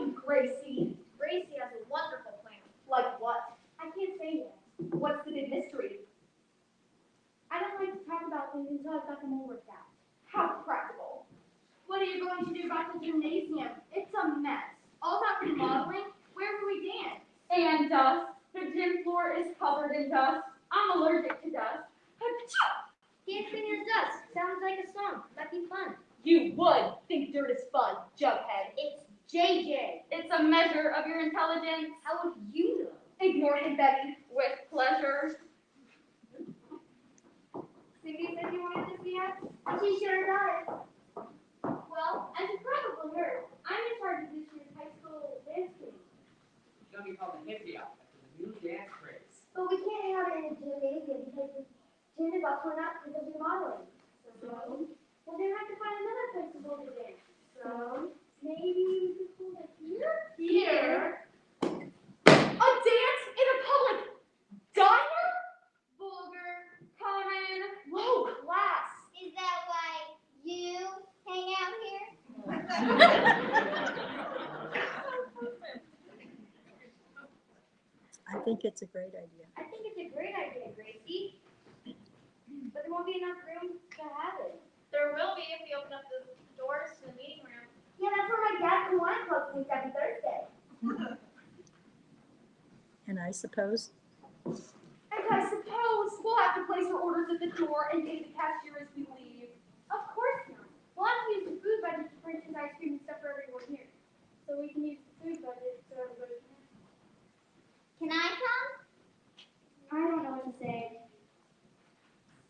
me, Gracie. Gracie has a wonderful plan. Like what? I can't say yet. What's the big mystery? I don't like to talk about things until I've got them all worked out. How practical. What are you going to do about the gymnasium? It's a mess. All that remodeling, where will we dance? And dust. The gym floor is covered in dust. I'm allergic to dust. Dancing in the dust. Sounds like a song. Might be fun. You would think dirt is fun, Jughead. It's JJ. It's a measure of your intelligence. How would you know? Ignore him, Betty. With pleasure. Cindy said you wanted to see us? She sure does. Well, as you probably heard, I'm in charge of this year's high school dance team. It's going to be called the Hippie Outfit, the new dance craze. But we can't have it in a gymnasium because the gym is all torn up because of remodeling. So, we're going to have to find another place to hold the dance. So, maybe we could hold it here? Here? A dance in a public diner? Vulgar, common, low class. Is that why you hang out here? I think it's a great idea. I think it's a great idea, Gracie. But there won't be enough room to have it. There will be if we open up the doors to the meeting room. Yeah, that's where my dad and wine club meets every Thursday. And I suppose And I suppose we'll have to place our orders at the door and pay the cashier as we leave. Of course not. We'll have to use the food budget to purchase ice cream and stuff for everyone here. So we can use the food budget so everybody can. Can I come? I don't know what to say.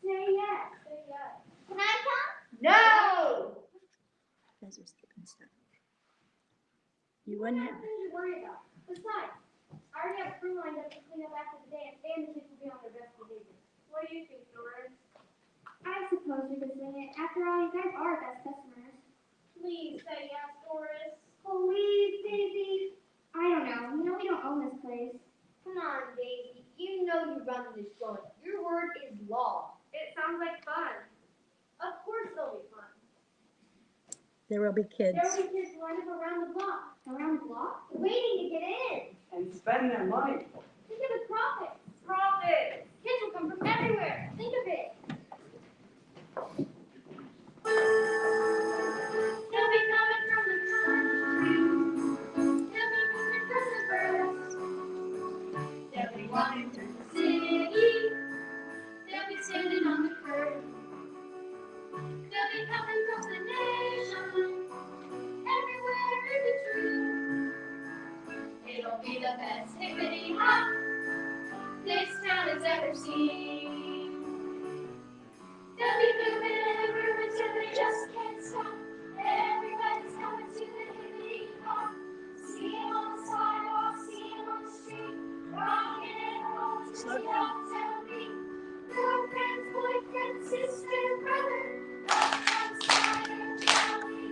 Say yes. Say yes. Can I come? No! you guys are skipping stuff. You wouldn't have. Nothing to worry about. Besides, I already have crew lined up to clean up after the dance, and the kids will be on their best behavior. What do you think, Doris? I suppose we could swing it. After all, you guys are our best customers. Please say yes, Doris. Please, Daisy. I don't know. You know we don't own this place. Come on, Daisy. You know you run this joint. Your word is law. It sounds like fun. Of course it'll be fun. There will be kids. There will be kids lined up around the block. Around the block? Waiting to get in. And spend their money. Think of the profits. Profit! Kids will come from everywhere. Think of it. They'll be coming from the country. They'll be moving from the birds. They'll be walking through the city. They'll be standing on the curb. They'll be coming from the nation. Everywhere in between. It'll be the best hippity hop this town has ever seen. They'll be moving and grooving till they just can't stop. Everybody's coming to the hippity hop. See 'em on the sidewalk, see 'em on the street, rocking and rolling to the uptown beat. Girlfriends, boyfriends, sister, brother, uptown side and Johnny,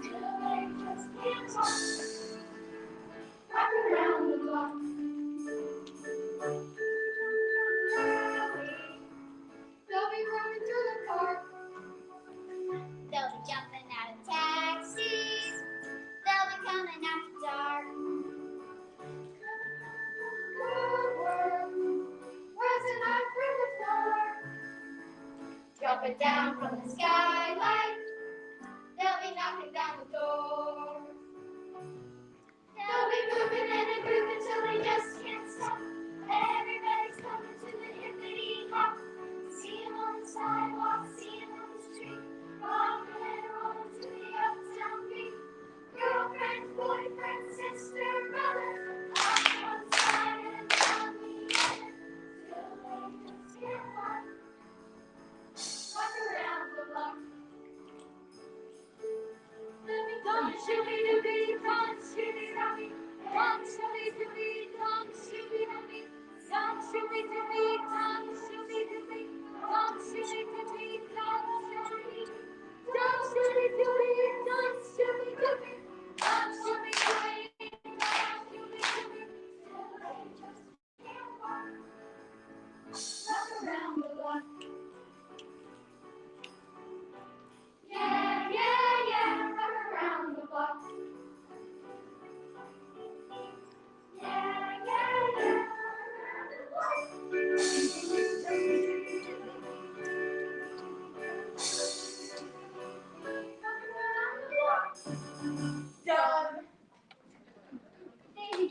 till they just can't talk. Rock around the block. They'll be running through the park. They'll be jumping out of taxis. They'll be coming after dark. Rising up from the floor. Jumping down from the skylight. They'll be knocking down the door. They'll be moving and grooving till they just can't stop. Everybody's coming to the hippity hop. See 'em on the sidewalk, see 'em on the street, rocking and rolling to the uptown beat. Girlfriends, boyfriends, sister, brother, off one side and on the other, till they just can't walk. Walk around the block.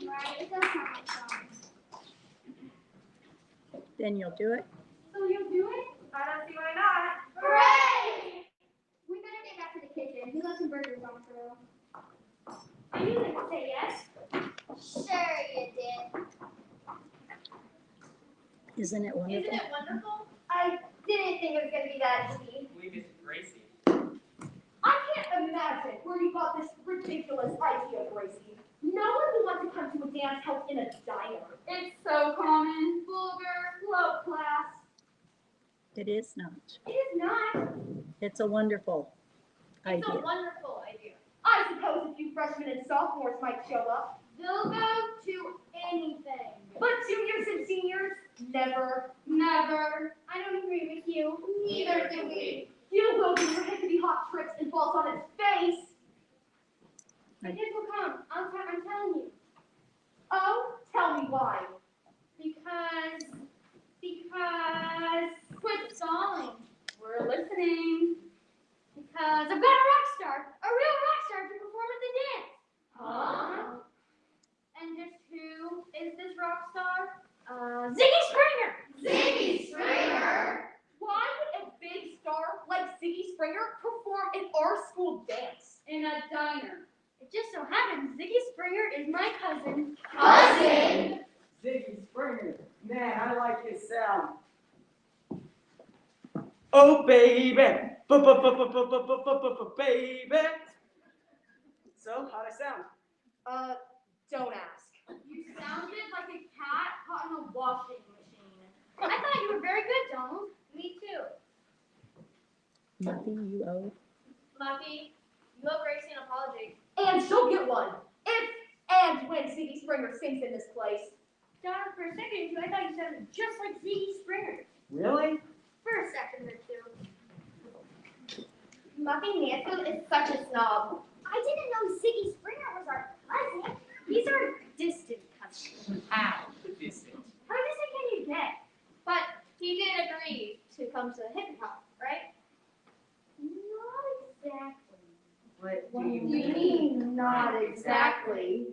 right, but that's not my song. Then you'll do it? So you'll do it? I don't see why not. Hooray! We better get back to the kitchen. We left some burgers on the grill. I knew they would say yes. Sure you did. Isn't it wonderful? Isn't it wonderful? I didn't think it was going to be that easy. We miss Gracie. I can't imagine where you got this ridiculous idea, Gracie. No one would want to come to a dance house in a diner. It's so common, vulgar, low class. It is not. It is not. It's a wonderful It's idea. a wonderful idea. I suppose a few freshmen and sophomores might show up. They'll go to anything. But juniors and seniors, never. Never. I don't agree with you. Neither do we. You'll go do your hippity hop tricks and falls on its face. The kids will come. I'm telling you. Oh, tell me why. Because. Quit stalling. We're listening. Because I've got a rock star, a real rock star to perform at the dance. Huh? And just who is this rock star? Ziggy Springer. Ziggy Springer? Why would a big star like Ziggy Springer perform in our school dance? In a diner. It just so happens Ziggy Springer is my cousin. Cousin? Ziggy Springer. Man, I like his sound. Oh, baby. Baby. So, how'd I sound? Don't ask. You sounded like a cat caught in a washing machine. I thought you were very good, Donald. Me too. Muffy, you owe. Muffy, you owe Gracie an apology. And she'll get one. If and when Ziggy Springer sings in this place. Donald, for a second or two, I thought you sounded just like Ziggy Springer. Really? For a second or two. Muffy Mansfield is such a snob. I didn't know Ziggy Springer was our cousin. He's our distant cousin. How distant? How distant can you get? But he did agree to come to hip hop, right? Not exactly. What What do you do mean? you mean, not exactly?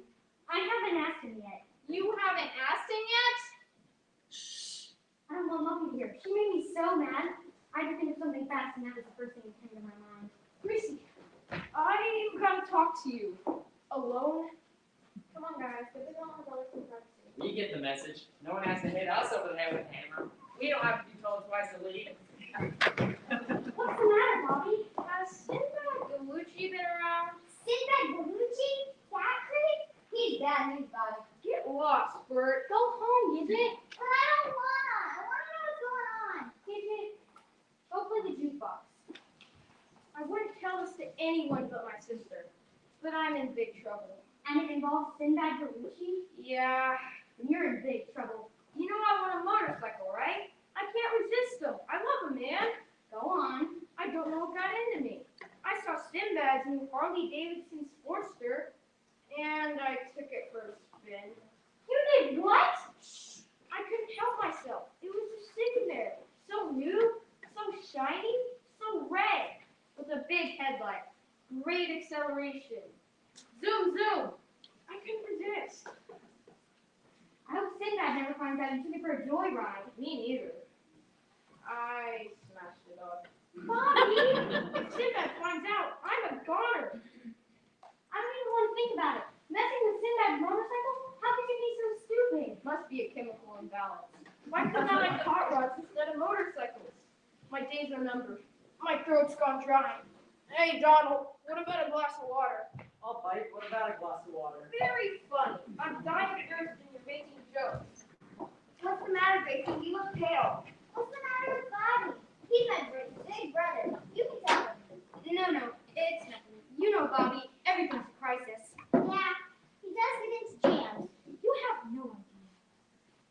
I haven't asked him yet. You haven't asked him yet? Shh. I don't want Muffy to hear. She made me so mad. I had to think of something fast, and that was the first thing that came to my mind. Gracie, I've got to talk to you. Alone? Come on, guys. Get the gauntlet colors from privacy. We get the message. No one has to hit us over the head with a hammer. We don't have to be told twice to leave. What's the matter, Bobby? Has Sinbad Galucci been around? Sinbad Galucci? That creep? He's bad news, Bobby. Get lost, Bert. Go home, Gidget. But I don't wanna. I wanna know what's going on. Gidget, go play the jukebox. I wouldn't tell this to anyone but my sister, but I'm in big trouble. And it involves Sinbad Galucci? Yeah, you're in big trouble. You know I want a motorcycle, right? I can't resist them. I love a man. Go on. I don't know what got into me. I saw Sinbad's new Harley Davidson Sportster, and I took it for a spin. You did what? I couldn't help myself. It was just sitting there, so new, so shiny, so red, with a big headlight, great acceleration. Zoom, zoom. I couldn't resist. I hope Sinbad never finds out you took it for a joyride. Me neither. I smashed it up. Bobby! If Sinbad finds out, I'm a goner. I don't even want to think about it. Messing with Sinbad's motorcycle? How could you be so stupid? Must be a chemical imbalance. Why couldn't I like hot rods instead of motorcycles? My days are numbered. My throat's gone dry. Hey, Donald, what about a glass of water? I'll bite. What about a glass of water? Very funny. I'm dying to earth and you're making jokes. What's the matter, Gracie? You look pale. What's the matter with Bobby? He's my big brother. You can tell him. No, it's nothing. You know, Bobby, everything's a crisis. Yeah, he does get into jams. You have no idea.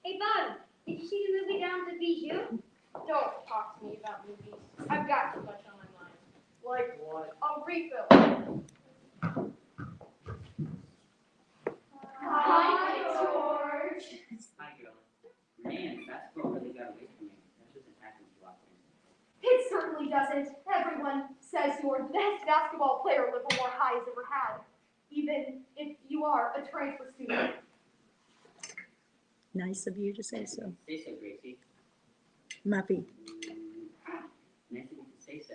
Hey, Bobby, did you see the movie down at the Bijou? Don't talk to me about movies. I've got too much on my mind. Like what? I'll refill. Hi, George. Hi, girl. Man, basketball really got away from me. That doesn't happen too often. It certainly doesn't. Everyone says you're the best basketball player Livermore High has ever had, even if you are a transfer student. Nice of you to say so. Say so, Gracie. Muffy. Nice of you to say so.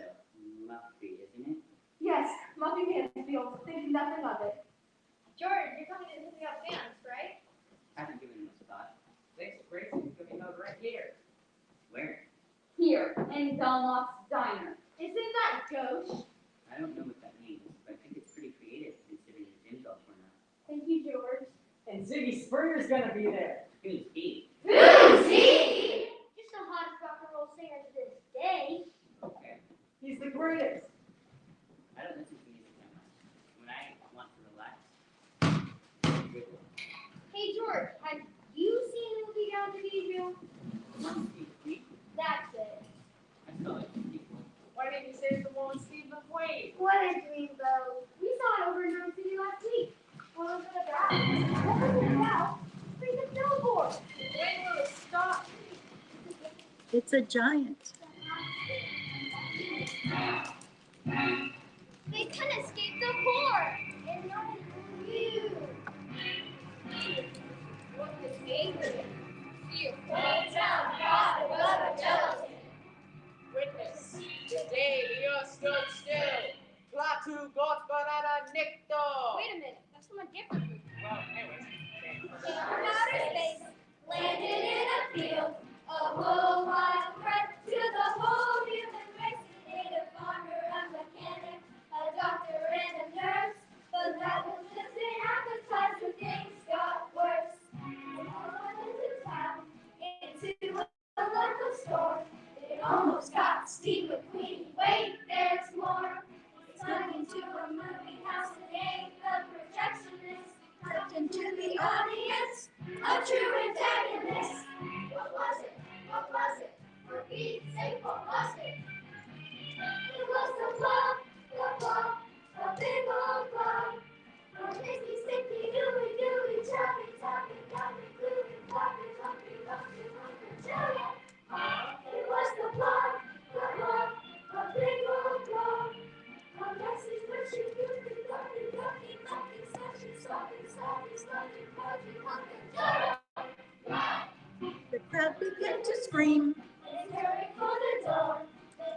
Muffy, isn't it? Yes, Muffy Mansfield, thinking nothing of it. George, you're coming to pick me up Vance, right? Haven't given much thought. Thanks, Gracie's gonna be held right here. Where? Here, in Dunlop's Diner. Isn't that gauche? I don't know what that means, but I think it's pretty creative considering the gym's all torn up. Thank you, George. And Ziggy Springer's gonna be there. Who's he? Who's he? Just the hottest rock and roll singer to this day. Okay. He's the greatest. I don't listen to music that much. When I want to relax, Hey, George, have you seen the movie Down to View? That's it. I saw it. Why didn't you say it's the one with Steve McQueen? What a dreamboat. We saw it over in New York City last week. What was it about? What was it about? Bring the billboard. When will it stop? It's a giant. They couldn't escape the core. And not you. What was angry? You fall down, God, above a gelatin. Witness, today the earth stood still. Plaatu got banana nectar. Wait a minute, that's someone different. Well, anyways. In outer space, landed in a field, a whole wild threat to the whole human race. A native farmer, a mechanic, a doctor and a nurse, but that was just an appetizer when things got worse. They all went into town, into a local store. It almost got Steve McQueen. Wait, there's more. He snuck into a movie house and ate the projectionist. Tucked into the audience, a true antagonist. What was it? What was it? For Pete's sake, what was it? It was the plug, a big old plug. A sticky, sticky, gooey, gooey, chubby, tubby, gummy, gluey, fluffy, lumpy, lumpy, lumpy, jelly. It was the plug, a big old plug. A message that she goofy, lumpy, lumpy, lumpy, slushy, sloppy, sloppy, sludgy, pudgy, lumpy, jelly. The crowd began to scream. They hurried for the door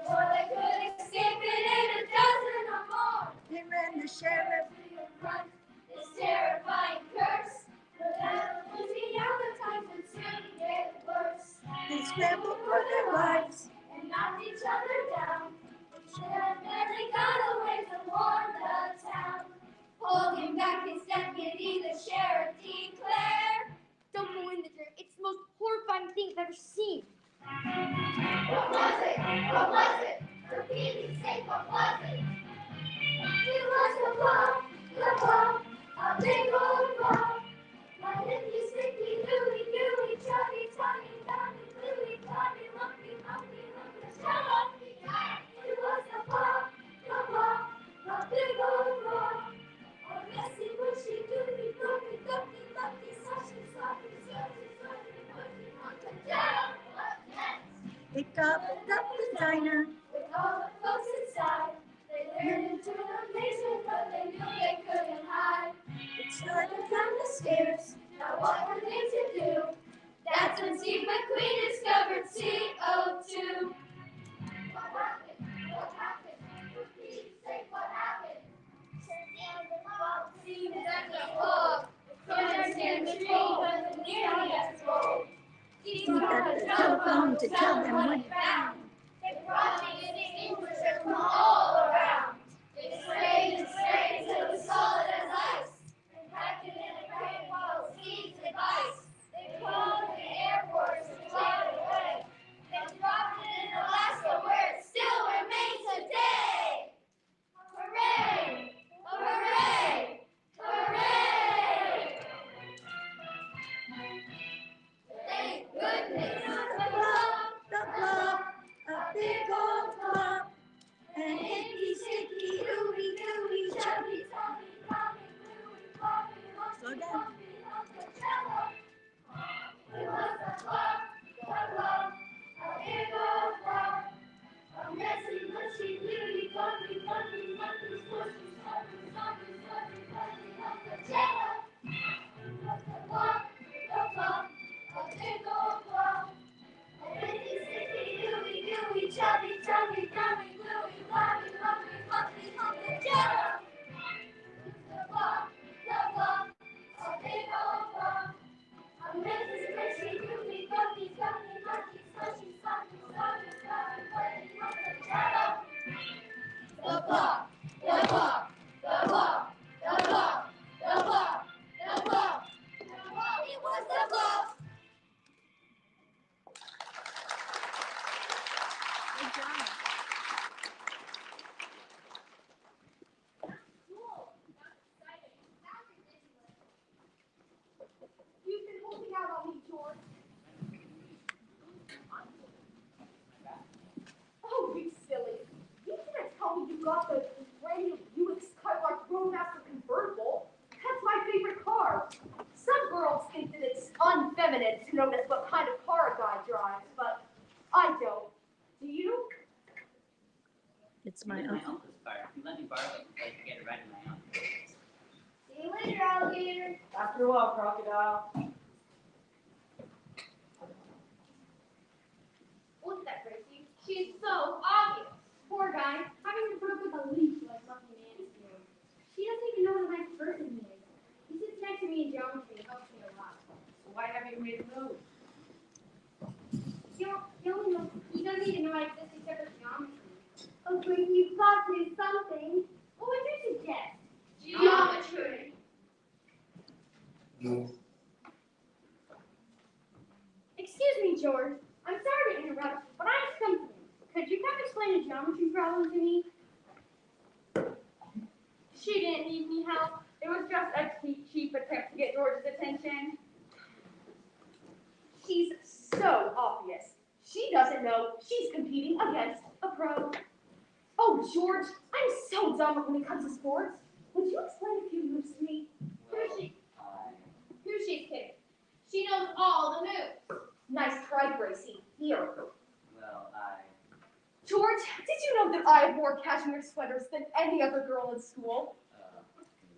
they could escape it in a dozen or more. They ran the sheriff. To your front, this terrifying curse. But as losing out, the times would soon get worse. They scrambled for their lives. And knocked each other down. The sheriff barely got away to warn the town. Holding back his deputy, the sheriff declared, "Don't go in there. It's the most horrifying thing I've ever seen." What was it? What was it? For Pete's sake, what was it? It was the plug, a big old plug. My nippy, sticky, gooey, gooey, chubby, tummy, dummy, gluey, clummy, lumpy, lumpy, lumpy, jello. It was the plug, a big old plug. A messy, mushy, goofy, goofy, goofy, lumpy, slushy, sloppy, sludgy, sludgy, mushy, lumpy, jello. What next? It gobbled up the diner. With all the folks inside, they learned into amazement, but they knew they couldn't hide. It started Down the stairs, now what were they to do? That's when Steve McQueen discovered CO2. What happened? What happened? For Pete's sake, what happened? Well, it seemed that the hog couldn't understand the troll, wasn't nearly as bold. He He got the telephone to tell them what he found. They brought the extinguisher from all around. They sprayed and sprayed till it was solid as ice. And packed it in a crate while Steve's advice. They called the Air Force and flew it away. They dropped it in Alaska where it still remains today. Hooray! Hooray! Hooray! Thank goodness. the blob, a big old blob. And icky, sticky, ooey, gooey, chubby. Slow down. It was a plug, a big old plug. A messy, mushy, gluey, clumpy, clumpy, lumpy, slushy, slumpy, slumpy, sludgy, fuzzy, lump of jello. It was a plug, out on me, George. Oh, you silly. You didn't tell me you got the brand new Buick Skylark Roadmaster convertible. That's my favorite car. Some girls think that it's unfeminine to notice what kind of car a guy drives, but I don't. Do you? It's It my was my uncle. uncle's car. He let me borrow it so I could get a ride in my own. See you later, alligator. After a while, crocodile. Look at that, Gracie. She's so obvious. Poor guy, having to put up with a leash like Lucky Mansfield. She doesn't even know what a nice person he is. He sits next to me in geometry and helps me a lot. So why haven't you made a move? He doesn't even know I exist except for geometry. Oh, Gracie, you've got to do something. What would you suggest? Geometry. Excuse me, George. I'm sorry to interrupt, but I have something. Could you come explain a geometry problem to me? She didn't need any help. It was just a cheap attempt to get George's attention. She's so obvious. She doesn't know she's competing against a pro. Oh, George, I'm so dumb when it comes to sports. Would you explain a few moves to me? Who's she kidding? She knows all the moves. Nice try, Gracie. Here. Well, George, did you know that I have more cashmere sweaters than any other girl in school?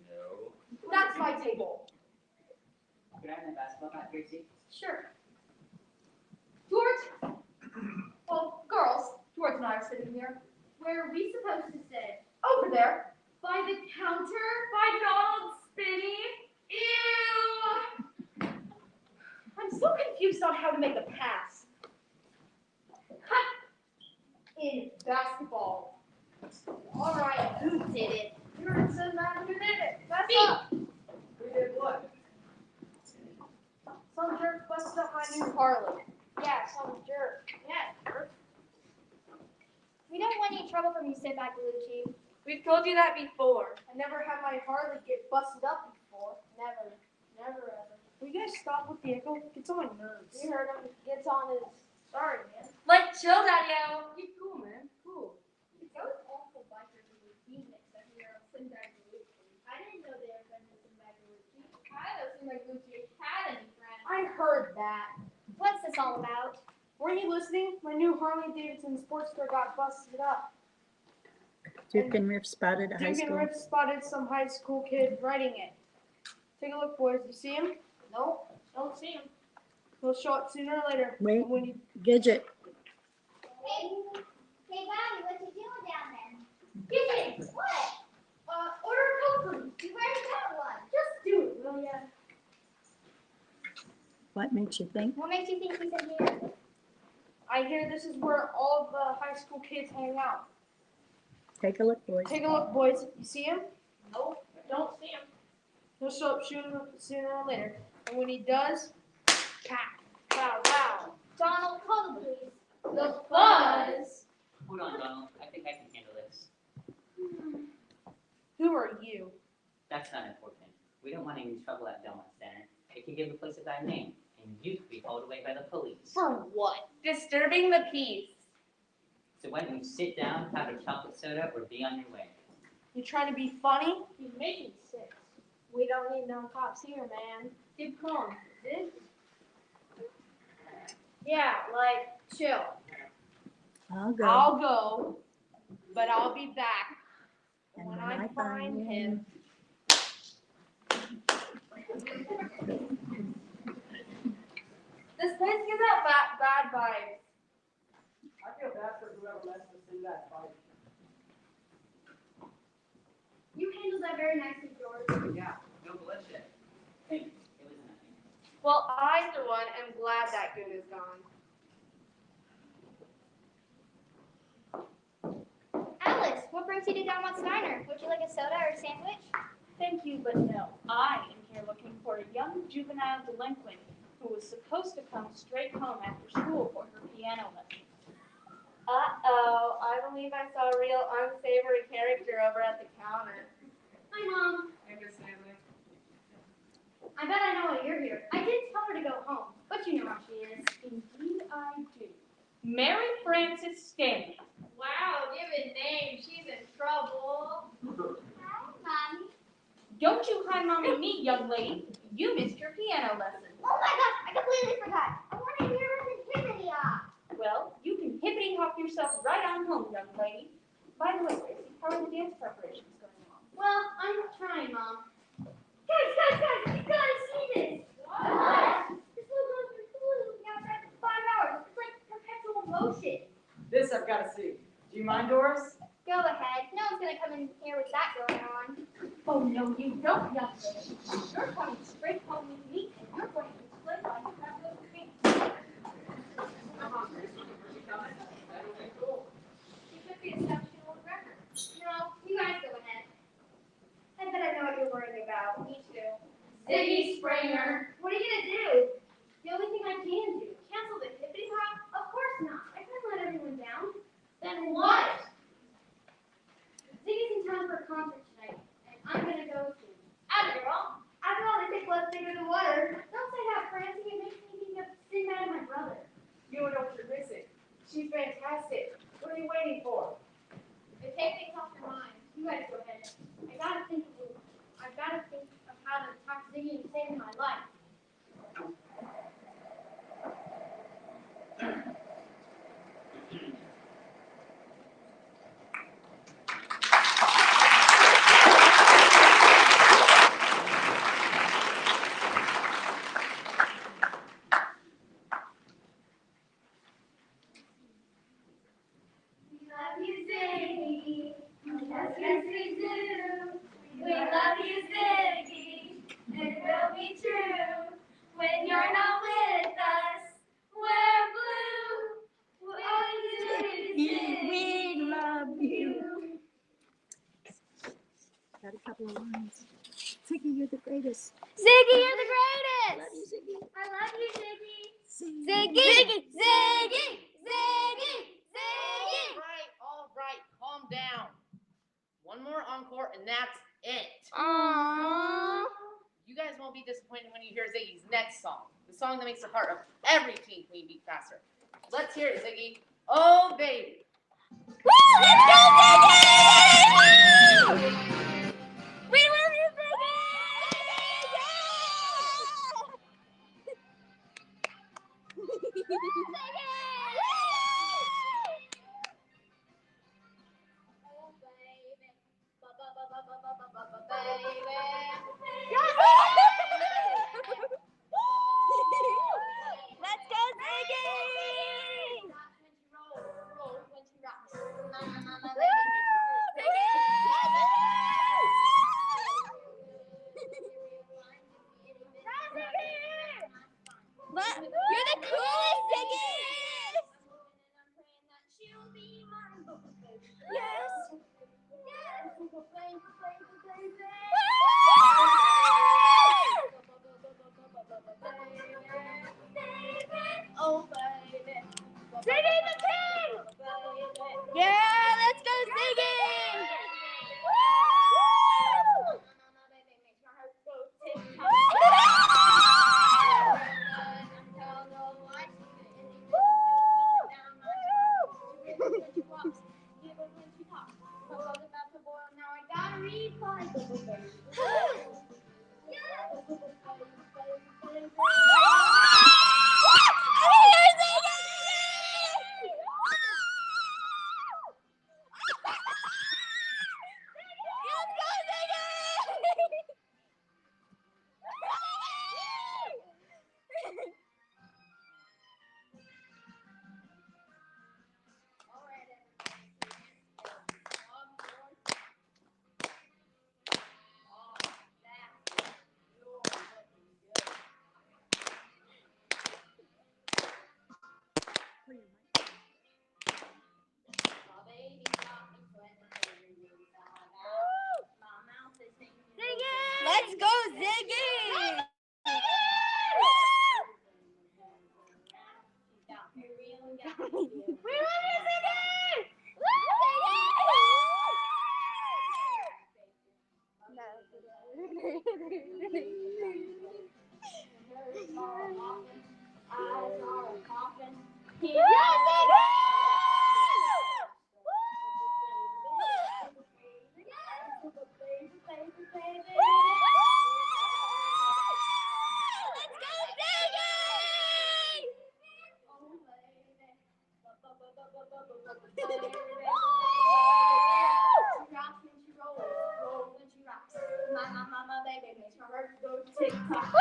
no. That's my table. Could I have my basketball bat, Gracie? Sure. George? Well, girls, George and I are sitting here. Where are we supposed to sit? Over there. By the counter? By Donald's Spinny? Ew! I'm so confused on how to make a pass. In basketball. All right, who did it? You're the man who did it. That's up. Who did what? Some jerk busted up my new Harley. Yeah, some jerk. Yeah, jerk. We don't want any trouble from you, sit back, Luigi. We've told you that before. I never had my Harley get busted up before. Never. Never ever. Will you guys stop with the echo? It gets on my nerves. You heard him. Gets on his... Sorry, man. Like, chill, Daddy-o. You're cool, man. Cool. Those awful bikers in the Phoenix that we are sitting back to Luigi. I didn't know they were going to sing back to Luigi. I don't seem like Luigi had any friends. I heard that. What's this all about? Weren't you listening? My new Harley Davidson Sportster got busted up. Duke and Riff spotted a high Duke and school. Riff spotted some high school kid riding it. Take a look, boys. You see him? Nope. Don't see him. He'll show up sooner or later. Wait. When you... Gidget. Hey, Bobby, what you doing down there? Gidget! What? Order a Coke for me. You already got one. Just do it, will ya? What makes you think? What makes you think he's in here? I hear this is where all the high school kids hang out. Take a look, boys. Take a look, boys. You see him? Nope, I don't see him. He'll show up sooner or later. And when he does, pow, pow, pow. Donald, call the police. The buzz. Hold on, Donald. I think I can handle this. Who are you? That's not important. We don't want any trouble at Belmont Center. It can give the place a bad name, and you could be hauled away by the police. For what? Disturbing the peace. So why don't you sit down, have a chocolate soda, or be on your way? You trying to be funny? He's making sense. We don't need no cops here, man. Keep calm. This? Yeah, like, chill. I'll go. I'll go, but I'll be back. And When I find him. This place gives out bad vibes. I feel bad for whoever lets us in that fight. You handled that very nicely, George. Yeah, no bloodshed. Thank you. It was nothing. Well, I, for one, am glad that goon is gone. Alex, what brings you to Belmont Steiner? Would you like a soda or a sandwich? Thank you, but no. I am here looking for a young juvenile delinquent who was supposed to come straight home after school for her piano lesson. Uh-oh, I believe I saw a real unsavory character over at the counter. Hi, Mom. Hey, Miss Stanley. I bet I know why you're here. I did tell her to go home, but you know how she is. Indeed I do. Mary Frances Stanley. Wow, give a name. She's in trouble. Hi, Mommy. Don't you hi mommy me, young lady. You missed your piano lesson. Oh my gosh, I completely forgot. I want to hear the hippity hop. Well, you can hippity hop yourself right on home, young lady. By the way, Gracie, how are the dance preparations going along? Well, I'm trying, Mom. Guys, you gotta see this. What? This little girl's been fooling me outside for 5 hours. It's like perpetual motion. This I've got to see. Do you mind, Doris? Go ahead. No one's going to come in here with that going on. Oh, no, you don't, young lady. You're coming straight home with me, and you're going to display why you have those dreams. Come on, Gracie. Where's she coming? That'll be cool. You could be establishing a world record. No, you guys go ahead. I bet I know what you're worried about. Me too. Ziggy Springer. What are you gonna do? The only thing I can do. Cancel the hippity hop? Of course not. I couldn't let everyone down. Then what? Ziggy's in town for a concert tonight, and I'm gonna go too. After all. After all, they say blood's thicker than water. Don't say that, Francie. It makes me think of Sinbad and my brother. You don't know what you're missing. She's fantastic. What are you waiting for? But take things off your mind. You guys go ahead. I've gotta think of how to talk to Ziggy and save my life. We love you, Ziggy. Yes, we do. We love you, Ziggy. It will be true. When you're not with us, we're blue. All you do is Ziggy. We love you. Got a couple of lines. Ziggy, you're the greatest. Ziggy, you're the greatest. Love you, Ziggy. I love you, Ziggy. Ziggy. Ziggy, Ziggy, Ziggy, Ziggy. All right. Calm down. One more encore, and that's it. Aww. You guys won't be disappointed when you hear Ziggy's next song, the song that makes the heart of every teen queen beat faster. Let's hear it, Ziggy. Oh, baby. Woo! Let's go, Ziggy! We love you, Ziggy! Let's go, Ziggy! You're the coolest, Ziggy! tick-tock.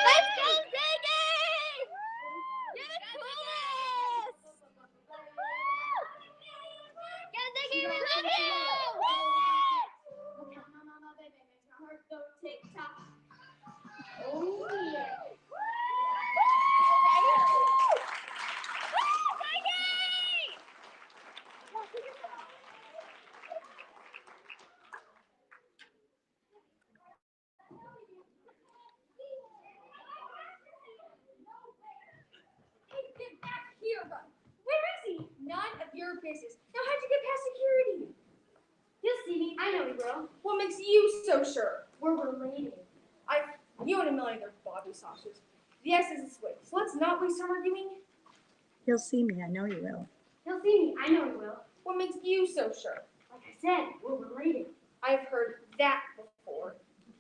Let's go, Ziggy! You're the coolest! Go, Ziggy, we love you! Mama, baby, make my heart go tick-tock. Oh, yeah. Hey, get back here, bro. Where is he? None of your business. Now, how'd you get past security? He'll see me. I know he will. What makes you so sure? We're related. You and a million other Bobby saucers. The X is a switch, so let's not waste time arguing. You'll see me, I know you will. He'll see me. I know he will. What makes you so sure? Like I said, we're related. I've heard that before.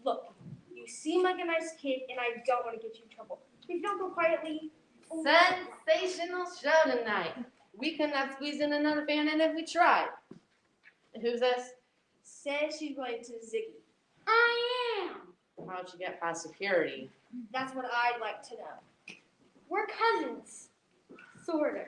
Look, you seem like a nice kid, and I don't want to get you in trouble. If you don't go quietly. Sensational show tonight. We could not squeeze in another fan in if we tried. Who's this? Says she's related to Ziggy. I am. How'd you get past security? That's what I'd like to know. We're cousins. Sort of.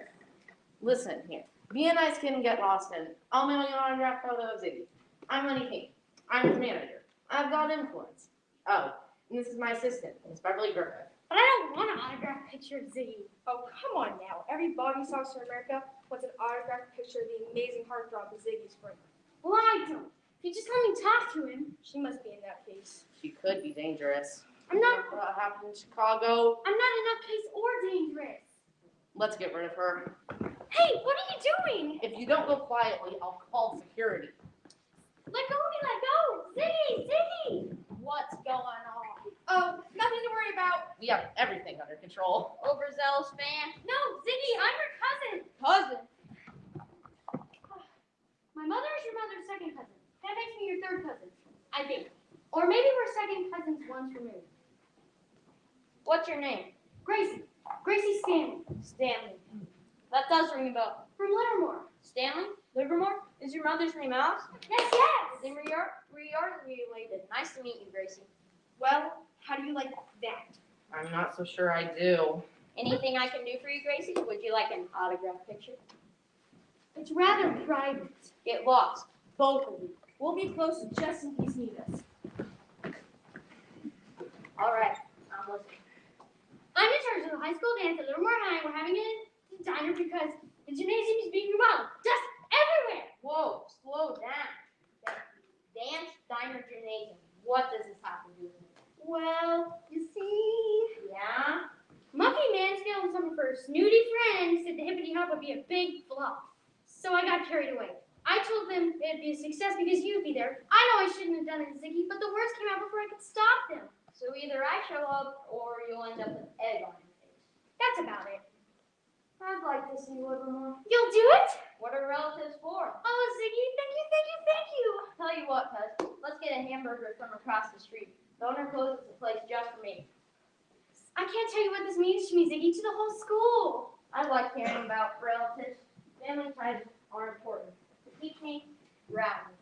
Listen here. Be a nice kid and get lost in. I'll mail you an autographed photo of Ziggy. I'm Lenny King. I'm his manager. I've got influence. Oh, and this is my assistant, Miss Beverly Griffith. But I don't want an autographed picture of Ziggy. Oh, come on now. Every Bobby saucer in America wants an autographed picture of the amazing heartthrob of Ziggy Springer. Well, I don't. If you just let me talk to him. She must be in that case. She could be dangerous. I'm not What happened in Chicago? in that case or dangerous. Let's get rid of her. Hey, what are you doing? If you don't go quietly, I'll call security. Let go of me, let go. Ziggy. What's going on? Oh, nothing to worry about. We have everything under control. Overzealous fan? No, Ziggy, I'm your cousin. Cousin? My mother is your mother's second cousin. That makes me your third cousin, I think. Or maybe we're second cousins once removed. What's your name? Gracie. Gracie Stanley. Stanley. That does ring a bell. From Livermore. Stanley? Livermore? Is your mother's name Alice? Yes. Then we are related. Nice to meet you, Gracie. Well, how do you like that? I'm not so sure I do. Anything I can do for you, Gracie? Would you like an autograph picture? It's rather private. Get lost. Both of you. We'll be close just in case you need us. All right, I'm listening. I'm in charge of the high school dance at Livermore High. We're having a diner because the gymnasium is being remodeled. Just everywhere. Whoa, slow down. Dance, diner, gymnasium. What does this have to do with it? Well, you see, Yeah? Muffy Mansfield and some of her snooty friends said the hippity hop would be a big flop. So I got carried away. I told them it'd be a success because you'd be there. I know I shouldn't have done it, Ziggy, but the words came out before I could stop them. So either I show up or you'll end up with egg on your face. That's about it. I'd like to see Livermore. You'll do it? What are relatives for? Oh, Ziggy, thank you. Tell you what, cuz, let's get a hamburger from across the street. The owner closes the place just for me. I can't tell you what this means to me, Ziggy, to the whole school. I like hearing about relatives. Family ties are important. To keep me grounded.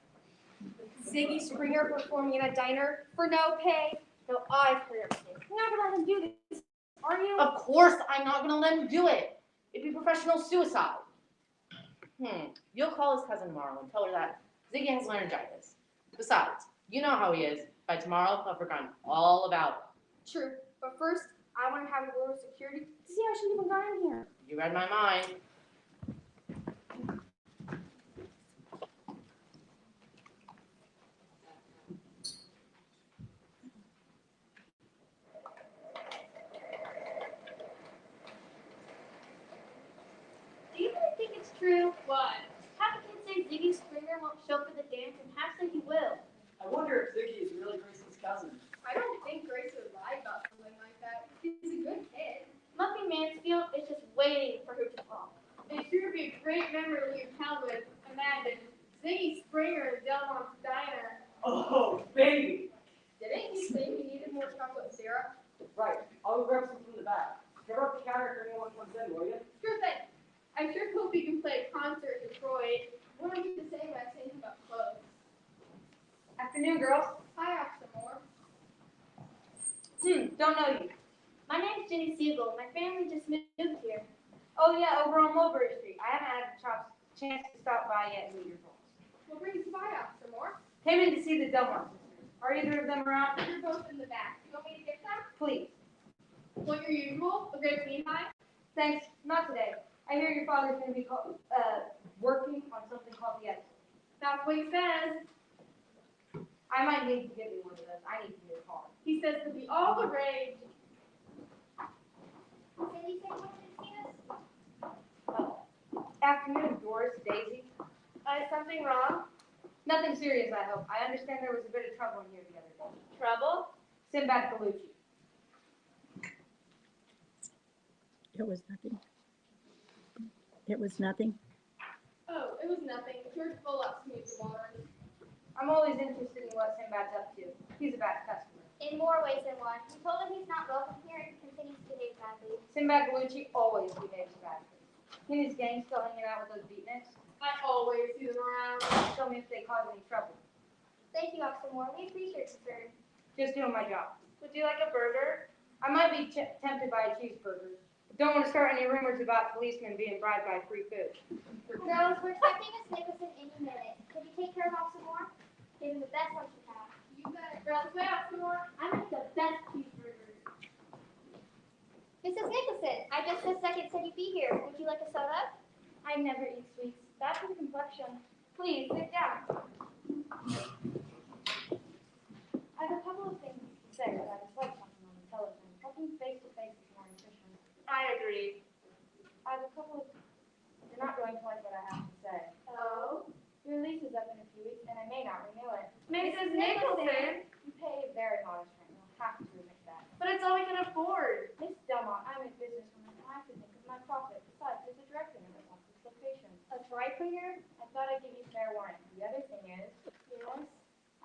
Ziggy Springer performing in a diner for no pay. No, I've heard everything. You're not gonna let him do this, are you? Of course I'm not going to let him do it. It'd be professional suicide. You'll call his cousin tomorrow and tell her that Ziggy has laryngitis. Besides, you know how he is. By tomorrow, he'll have forgotten all about True, but first, I want to have a word with security to see how she even got in here. it. You read my mind. Do you really think it's true? What? Half the kids say Ziggy Springer won't show up for the dance, and half say he will. I wonder if Ziggy is really Grace's cousin. I don't think Grace would lie about something like that. He's a good kid. Muffy Mansfield is just waiting for her to call. It sure would be a great memory to leave town with. Imagine Ziggy Springer at Delmont's diner. Oh, baby! Didn't you say he needed more chocolate syrup? Right, I'll go grab some from the back. Get up the counter if anyone comes in, will you? Sure thing. I sure hope you can play a concert in Detroit. What do I need to say when I say about clothes? Afternoon, girls. Hi, Don't know you. My name's Jenny Siegel. My family just moved here. Oh yeah, over on Mulberry Street. I haven't had a chance to stop by yet and meet your folks. What brings you by, Officer Moore? Came in to see the Delmar sisters. Are either of them around? You're both in the back. You want me to get them? Please. Well, your usual, a great team high? Thanks. Not today. I hear your father's going to be working on something called the Edison. That's what he says. I might need to get me one of those. I need to get a car. He says to be all the rage. Cindy said you wanted to see us? Afternoon, Doris, Daisy. Is something wrong? Nothing serious, I hope. I understand there was a bit of trouble in here the other day. Trouble? Sinbad Bellucci. It was nothing. It was nothing. Oh, it was nothing. George Bullock's moved the water. I'm always interested in what Sinbad's up to. He's a bad customer. In more ways than one. We told him he's not welcome here and he continues to behave badly. Sinbad Bellucci always behaves badly. He and his gang still hanging out with those beatniks. I always see them around. Tell me if they cause any trouble. Thank you, Officer Moore. We appreciate your concern. Just doing my job. Would you like a burger? I might be tempted by a cheeseburger. But don't want to start any rumors about policemen being bribed by free food. Girls, we're expecting Miss Nicholson any minute. Could you take care of Officer Moore? Give him the best lunch you have. You bet. Girls, way out some more. I make the best cheeseburgers. Mrs. Nicholson, I just this second said you'd be here. Would you like a soda? I never eat sweets. Bad for the complexion. Please, sit down. I have a couple of things to say, but I dislike talking on the telephone. Talking face to face is more efficient. I agree. I have a couple of... You're not going to like what I have to say. Oh? Your lease is up in a few weeks, and I may not renew it. Mrs. Nicholson! You pay very modest rent. You'll have to admit that. But it's all we can afford. Miss Delmont, I'm in business when I have to think of my profit. Besides, there's a director in this office location. A dry cleaner? I thought I'd give you fair warning. The other thing is... Yes?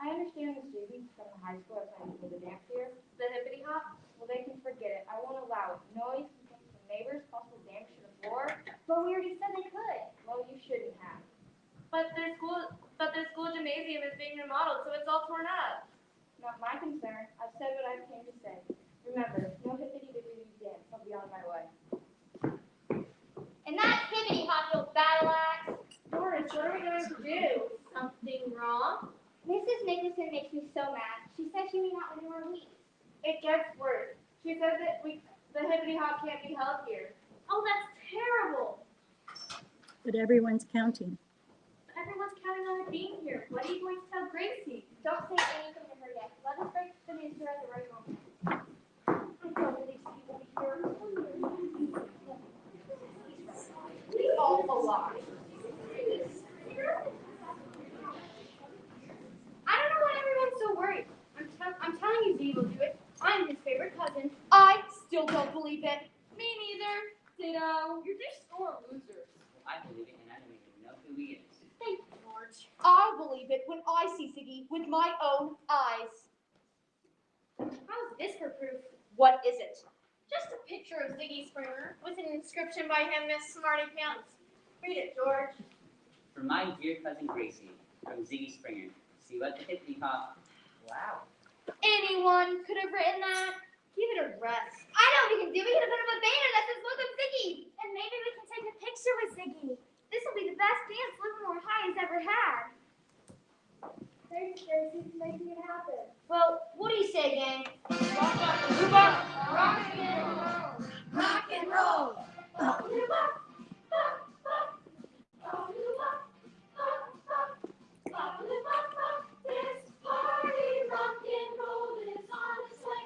I understand the students from the high school are planning for the dance here. The hippity hop? Well, they can forget it. I won't allow it. Noise, complaints from neighbors, possible damage to the floor. But we already said they could. Well, you shouldn't have. But their school gymnasium is being remodeled, so it's all torn up. Not my concern. I've said what I came to say. Remember, no hippity-dippity dance. I'll be on my way. And that's hippity hop, you battle axe. Doris, what are we going to do? Something wrong? Mrs. Nicholson makes me so mad. She said she may not renew her lease. It gets worse. She said that the hippity hop can't be held here. Oh, that's terrible. But everyone's counting. Everyone's counting on her being here. What are you going to tell Gracie? Don't say anything to her yet. Let us break the news to her at the right moment. I don't believe she will be here. We all a lie. I don't know why everyone's so worried. I'm telling you Zee will do it. I'm his favorite cousin. I still don't believe it. Me neither. Ditto. You're just sore losers. I believe it, and I don't even know who he is. Thank you, George. I'll believe it when I see Ziggy with my own eyes. How's this for proof? What is it? Just a picture of Ziggy Springer with an inscription by him, Miss Smarty Pants. Read it, George. For my dear cousin Gracie, from Ziggy Springer. See what the hippity hop. Wow. Anyone could have written that. Give it a rest. I know what we can do. We can put up a banner that says "Welcome Ziggy," and maybe we can take a picture with Ziggy. This will be the best dance Livermore High has ever had. Thanks, Gracie, for making it happen. Well, what do you say, gang? Rock and roll. Rock and roll. This party, rock and roll is on its way.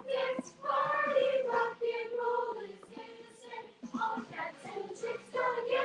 This party, rock and roll is here to stay. All cats and chicks gonna get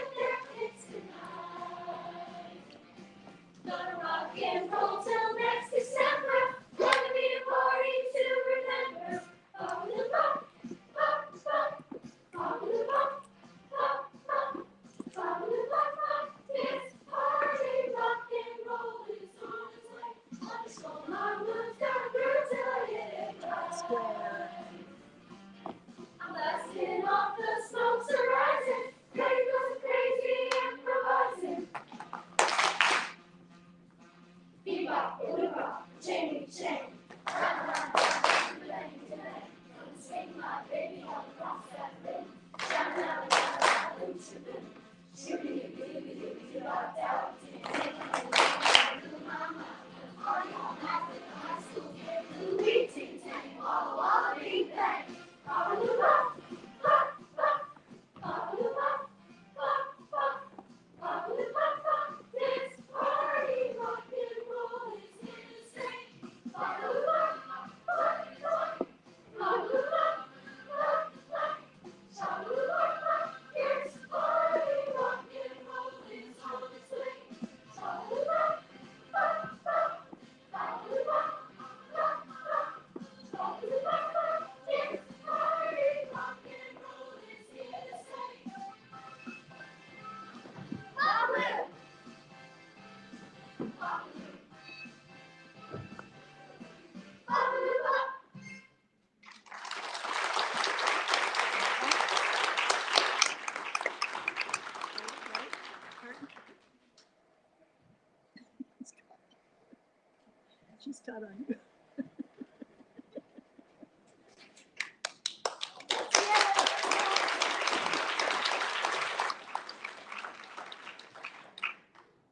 She's caught on you.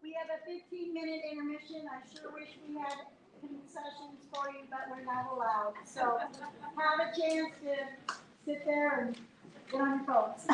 We have a 15-minute intermission. I sure wish we had concessions for you, but we're not allowed. So have a chance to sit there and get on your phones.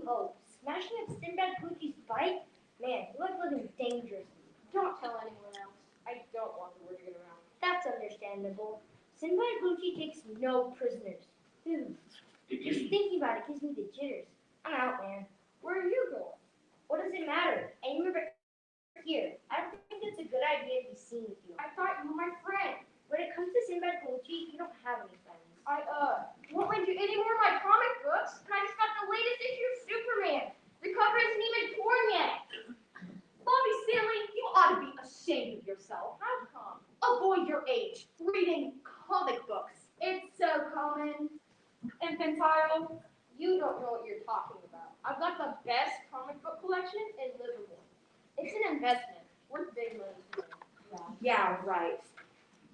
hope. Smashing up Sinbad Poochie's bike? Man, you look living dangerously. Don't tell anyone else. I don't want the word to get around. That's understandable. Sinbad Poochie takes no prisoners. Just thinking about it gives me the jitters. I'm out, man. Where are you going? What does it matter? Anywhere but here. I don't think it's a good idea to be seen with you. I thought you were my friend. When it comes to Sinbad Poochie, you don't have any friends. I won't lend you any more of my comic books, and I just got the latest issue of Superman. The cover isn't even torn yet. Bobby Stanley, you ought to be ashamed of yourself. How come? A boy your age, reading comic books. It's so common. Infantile. You don't know what you're talking about. I've got the best comic book collection in Liverpool. It's an investment worth big money to me. Yeah, right.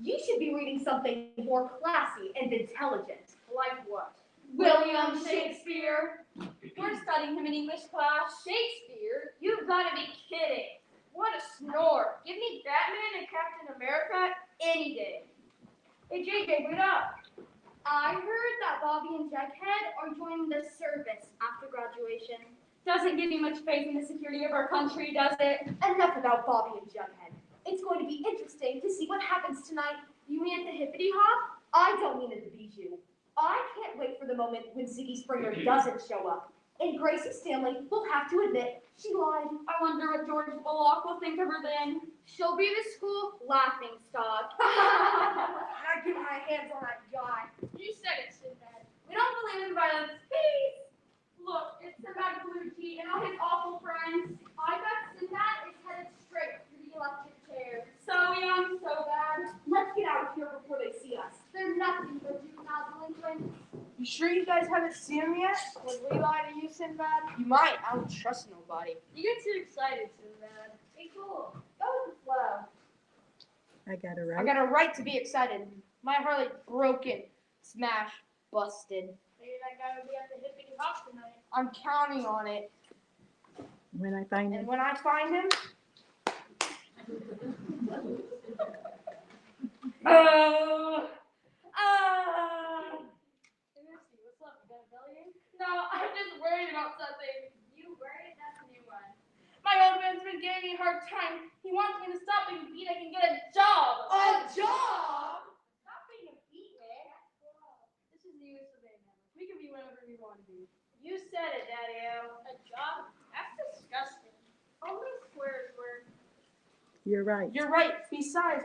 You should be reading something more classy and intelligent. Like what? William Shakespeare. We're studying him in English class. Shakespeare? You've got to be kidding. What a snore. Give me Batman and Captain America any day. Hey, JJ, wait up. I heard that Bobby and Jughead are joining the service after graduation. Doesn't give you much faith in the security of our country, does it? Enough about Bobby and Jughead. It's going to be interesting to see what happens tonight. You mean at the Hippity Hop? I don't mean at the Bijou. I can't wait for the moment when Ziggy Springer doesn't show up. And Gracie Stanley will have to admit she lied. I wonder what George Bullock will think of her then. She'll be the school laughing stock. I get my hands on that guy. You said it, Sinbad. We don't believe in violence. Peace! Look, it's Sinbad Poochie and all his awful friends. I bet Sinbad is headed straight for the electric chair. So young, so bad. Let's get out of here before they see us. They're nothing but juvenile delinquents. You sure you guys haven't seen him yet? Would we lie to you, Sinbad? You might. I don't trust nobody. You get too excited, Sinbad. Be cool. Go with the flow. I got it I right. got a right to be excited. My Harley broken, smashed, busted. Maybe that guy will be at the Hippity Hop tonight. I'm counting on it. When I find And him. when I find him, Hey, Misty, what's up? You got a bellyache? No, I'm just worried about something. You worried? That's a new one. my old man's been giving me a hard time. He wants me to stop being beat and get a job. A job? Stop being a beatnik. This is the US of A, man. We can be whatever we want to be. You said it, Daddy-O. A job? That's disgusting. Only squares work. You're right. You're right. Besides,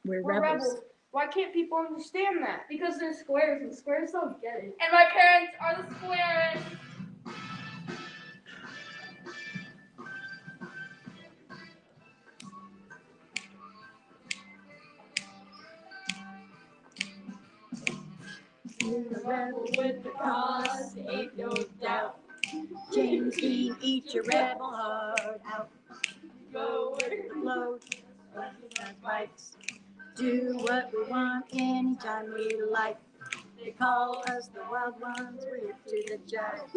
We're we're rebels. rebels. Why can't people understand that? Because they're squares and squares don't get it. And my parents are the squarest. You're a rebel with the cause, ain't no doubt. James Dean, eat your rebel heart out. Go with the flow, like bikes. Do what we want anytime we like. They call us the wild ones, we're hip to the jive.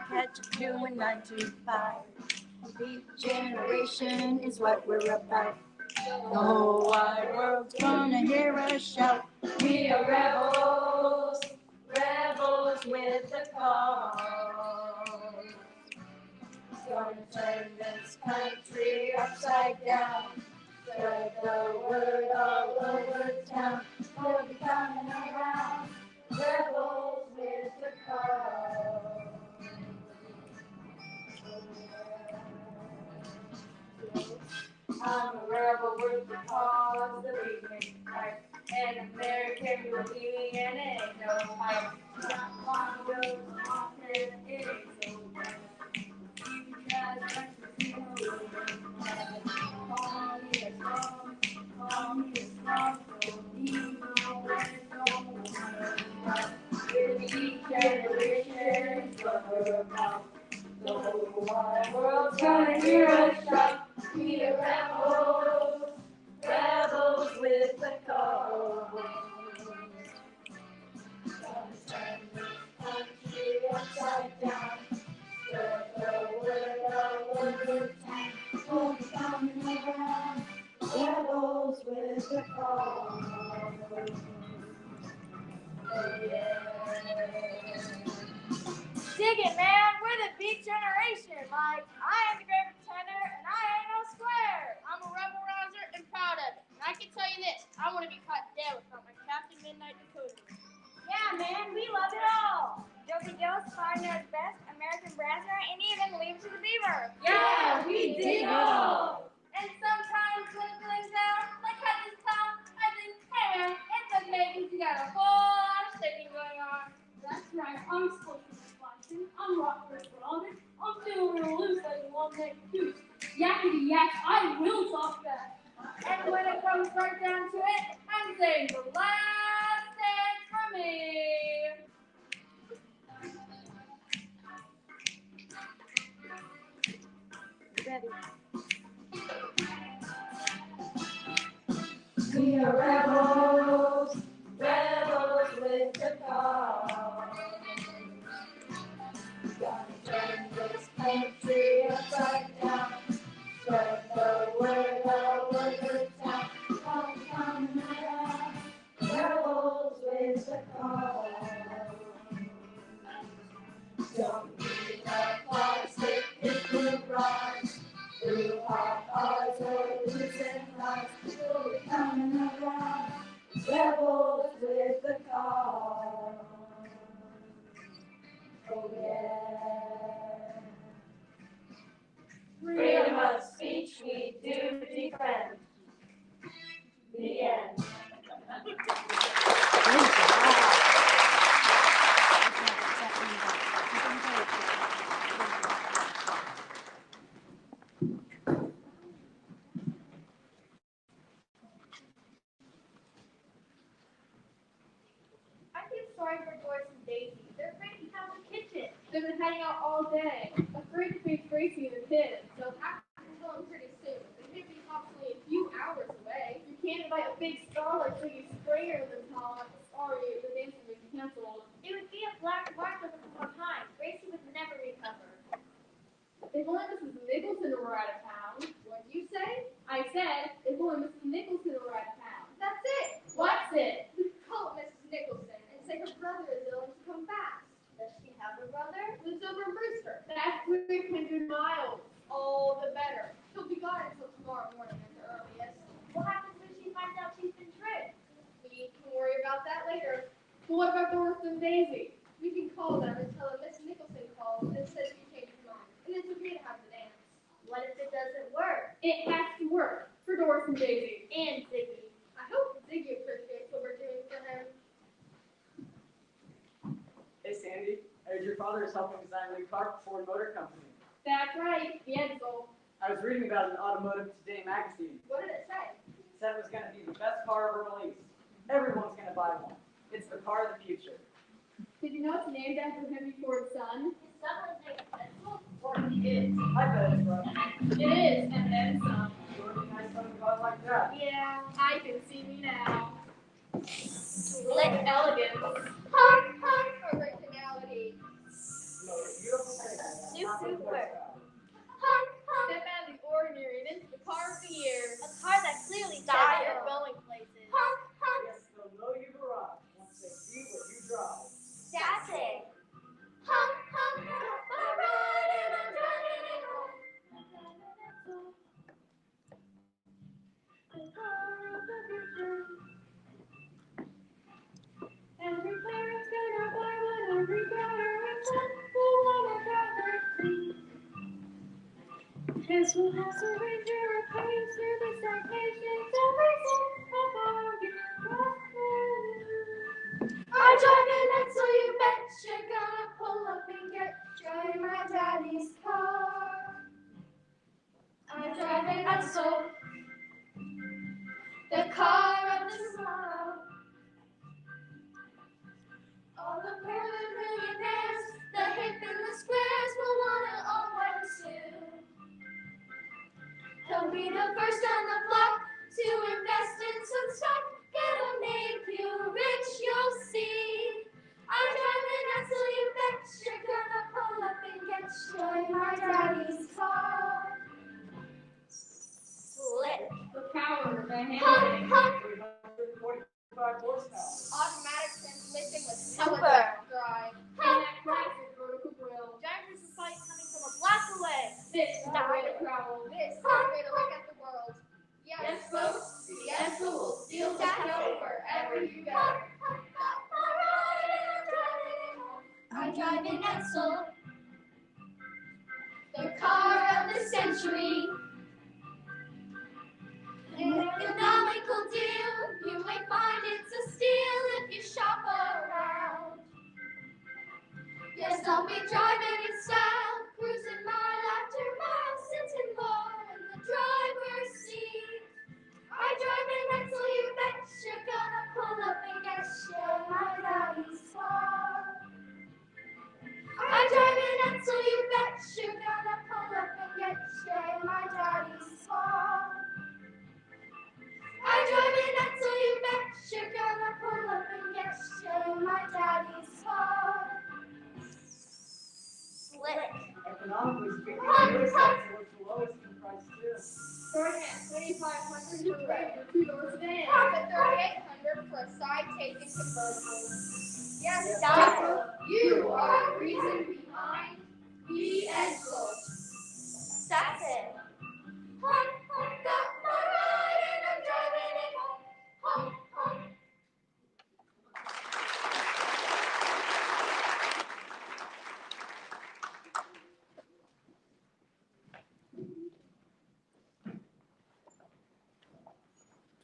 Catch us doing 9 to 5. Beat generation is what we're about. The whole wide world's gonna hear us shout. We are rebels, rebels with the cause. Gonna turn this country upside down. Spread the word all over town. We'll be coming around. Rebels with the cause. I'm a rebel with the cause, the evening fight. An American with me and it ain't no fight. Not long ago, often it ain't so bad. You try to touch me, call me a strong, so even when it don't matter. With each generation, is what we're about. The whole wide world's gonna hear us shout. We are rebels, rebels with the cause. Gonna turn this country upside down. Spread the word all over town. We'll be coming around. Rebels with the cause. Oh, yeah. Dig it, man. and like, I am the great pretender, and I ain't no square. I'm a rebel rouser and proud of it. And I can tell you this, I want to be caught dead without my Captain Midnight Dakota. Yeah, man, we love it all. Dopey Joe's Fire's Best, American Brasser, and even Leave to the Beaver. Yeah, we did it all. And sometimes when it feelings out, like at this time, I think, hey man, it's okay because you got a whole lot of shaking going on. That's right, I'm supposed to be flashing. I'm rocking around it. I'm feeling real loose like a one-neck goose. Yakety yak, I will talk back. And when it comes right down to it, I'm saying the last thing for me. Ready. We are rebels, rebels with the cause. Gonna turn this country upside down. Spread the word all over town. Come around, rebels with the cause. Don't be a plastic, it will rise. Through hot odds or losing lives, we'll be coming around. Rebels with the cause. Oh yeah. Freedom of speech we do defend. The end. I feel sorry for Doris and Daisy. They're afraid to have the kitchen. They've been hanging out all day, afraid to face Gracie and the kids. They'll have to tell them pretty soon. They may be possibly a few hours away. You can't invite a big star like Ziggy Springer and then tell them, sorry, the dance has been canceled. It would be a black mark of our time. Gracie would never recover. If only Mrs. Nicholson were out of town. What'd you say? I said, if only Mrs. Nicholson were out of town. That's it. What's it? Call up Mrs. Nicholson and say her brother is ill and to come fast. Does she have a brother? Lives over in Brewster. That's 300 miles. All the better. She'll be gone until tomorrow morning at the earliest. What happens when she finds out she's been tricked? We can worry about that later. But what about Doris and Daisy? We can call them and tell them Miss Nicholson called and said she changed her mind. And it's okay to have the dance. What if it doesn't work? It has to work for Doris and Daisy. And Ziggy. I hope Ziggy appreciates what we're doing for him. Hey Sandy, I heard your father is helping design a new car for Ford Motor Company. That's right, Edsel. I was reading about it in Automotive Today magazine. What did it say? It said it was going to be the best car ever released. Everyone's going to buy one. It's the car of the future. Did you know it's named after Henry Ford's son? His son was named Edsel. It is. I bet it's right. It is, and then some. It would be nice something about like that. Yeah, I can see me now. Slick Elegance. Originality. No, you don't say that. Not the Super. best car. Step out of the ordinary and into the car of the year. A car that clearly says you're going places. Yes, they'll know you've arrived once they see what you drive. That's it. Every parent's gonna buy one, every daughter and son will wanna drive their fleet. Guess we'll have to ranger a pace through the citations every step of our I drive an Edsel, you bet you're gonna pull up and get driving my daddy's car. I drive an Edsel, the car of tomorrow. All the poor millionaires, the hip and the squares will wanna own one too. He'll be the first on the block to invest in some stock. It'll make you rich, you'll see. I drive an Edsel, you bet you're gonna pull up and get joy my daddy's car. Slick. The power of the Honk, handbrake. honk. 345 horsepower. Automatic transmission with Super. telegraph drive. And that classic vertical grill. Drivers will fight coming from a block away. this is a way to look at the world. Yes, folks, the Edsel will steal tobacco wherever you go. I'm driving Edsel, the car of the century. An economical deal, you might find it's a steal if you shop around. Yes, I'll be driving in style, cruising mile after mile, sitting low in the driver's seat. I drive an Edsel, you bet you're gonna pull up and get shit my daddy's car. I drive an Edsel, you bet you're gonna pull up and get shit my daddy's car. I drive an Edsel, you bet you're gonna pull up and get shit my daddy's car. Slick. Economically speaking, it was the lowest in price too. Starting at $2,500 for a two-door sedan. Profit $3,800 for a side-taking convertible. Yes, Doctor, you are the reason behind the Edsel. That's it. Got my ride and I'm driving it home, home.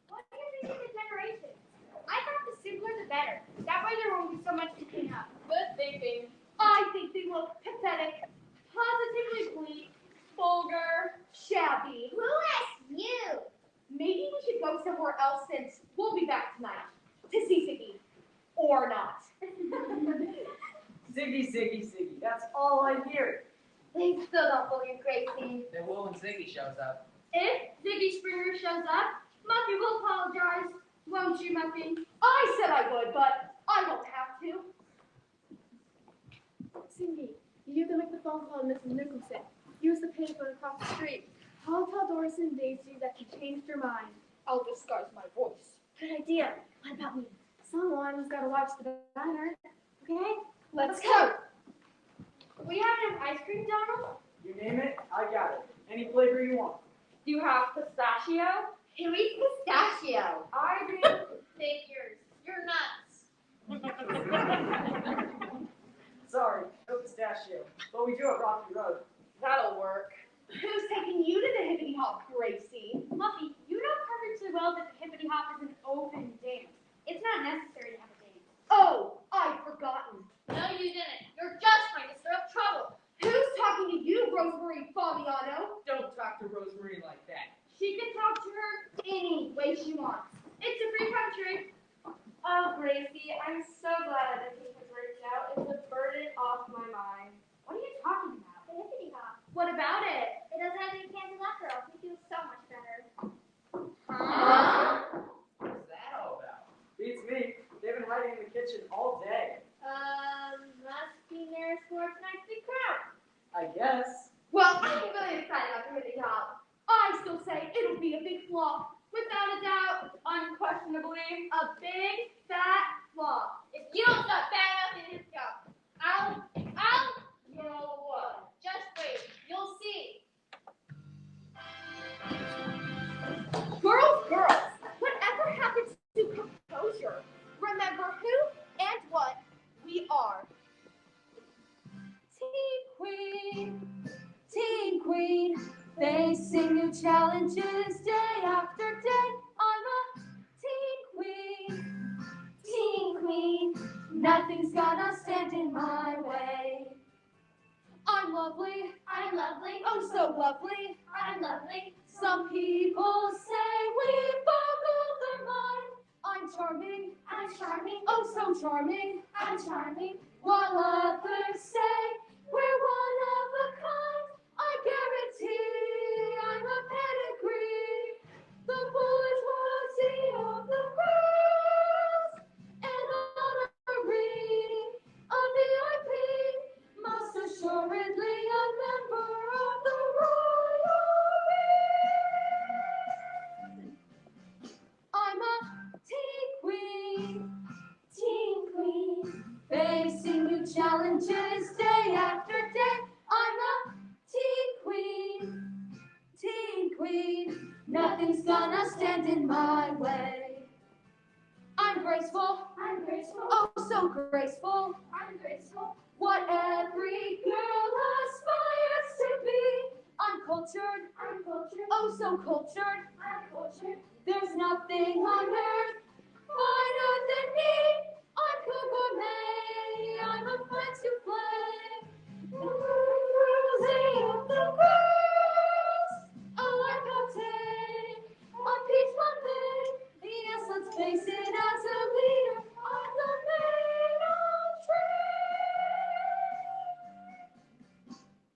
What do you think of the decorations? I thought the simpler the better. That way there won't be so much to clean up. Good thinking. I think they look pathetic, positively bleak, vulgar, shabby. Who asked you? Maybe we should go somewhere else since we'll be back tonight to see Ziggy. Or not. Ziggy, that's all I hear. They still don't believe Gracie. They will when Ziggy shows up. If Ziggy Springer shows up, Muffy will apologize. Won't you, Muffy? I said I would, but I don't have to. Cindy, you can make the phone call to Mrs. Nicholson. Use the payphone across the street. I'll tell Doris and Daisy that you changed your mind. I'll disguise my voice. Good idea. What about me? Someone's got to watch the banner. Okay? Let's go. We have enough ice cream, Donald? You name it, I got it. Any flavor you want. Do you have pistachio? Who eats pistachio? I do. Figures. You're nuts. Sorry, no pistachio. But we do have Rocky Road. That'll work. Who's taking you to the hippity hop, Gracie? Muffy, you know perfectly well that the hippity hop is an open dance. It's not necessary to have a dance. Oh, I'd forgotten. No, you didn't. You're just trying to stir up trouble. Who's talking to you, Rosemary Fabiano? Don't talk to Rosemary like that. She can talk to her any way she wants. It's a free country. Oh, Gracie, I'm so glad everything has worked out. It's a burden off my mind. What are you talking about? The hippity hop. What about it? It doesn't have any candy left, girl. It feels so much better. What's that all about? Beats me. They've been hiding in the kitchen all day. Must be near for tonight's big crowd. I guess. Well, I'm really excited about the hippity hop. I still say it'll be a big flop. Without a doubt, Unquestionably. a big, fat flop. If you don't stop bad enough in this job, I'll, You know what? just wait. You'll see. Girls, whatever happened to composure? Remember who and what we are. Teen queen, facing new challenges day after day. I'm a teen queen, nothing's gonna stand in my way. I'm lovely, oh so lovely, I'm lovely. some people say we boggle their mind. I'm charming, oh so charming, I'm charming. while others say we're one of a kind. I guarantee I'm a pedigree, the bourgeoisie of the girls, an honorary, a VIP, most assuredly a member of the royal band. I'm a teen queen, facing new challenges day after day. I'm a teen queen, Nothing's gonna stand in my way. I'm graceful, oh so graceful. I'm graceful. What every girl aspires to be. I'm cultured, oh so cultured. There's nothing on earth finer than me. I'm good gourmet, I'm a friend to play. Cruising up the coast, oh I'm Captain, on Peach Monday. Yes, let's face it, as a leader, I'm the man on train.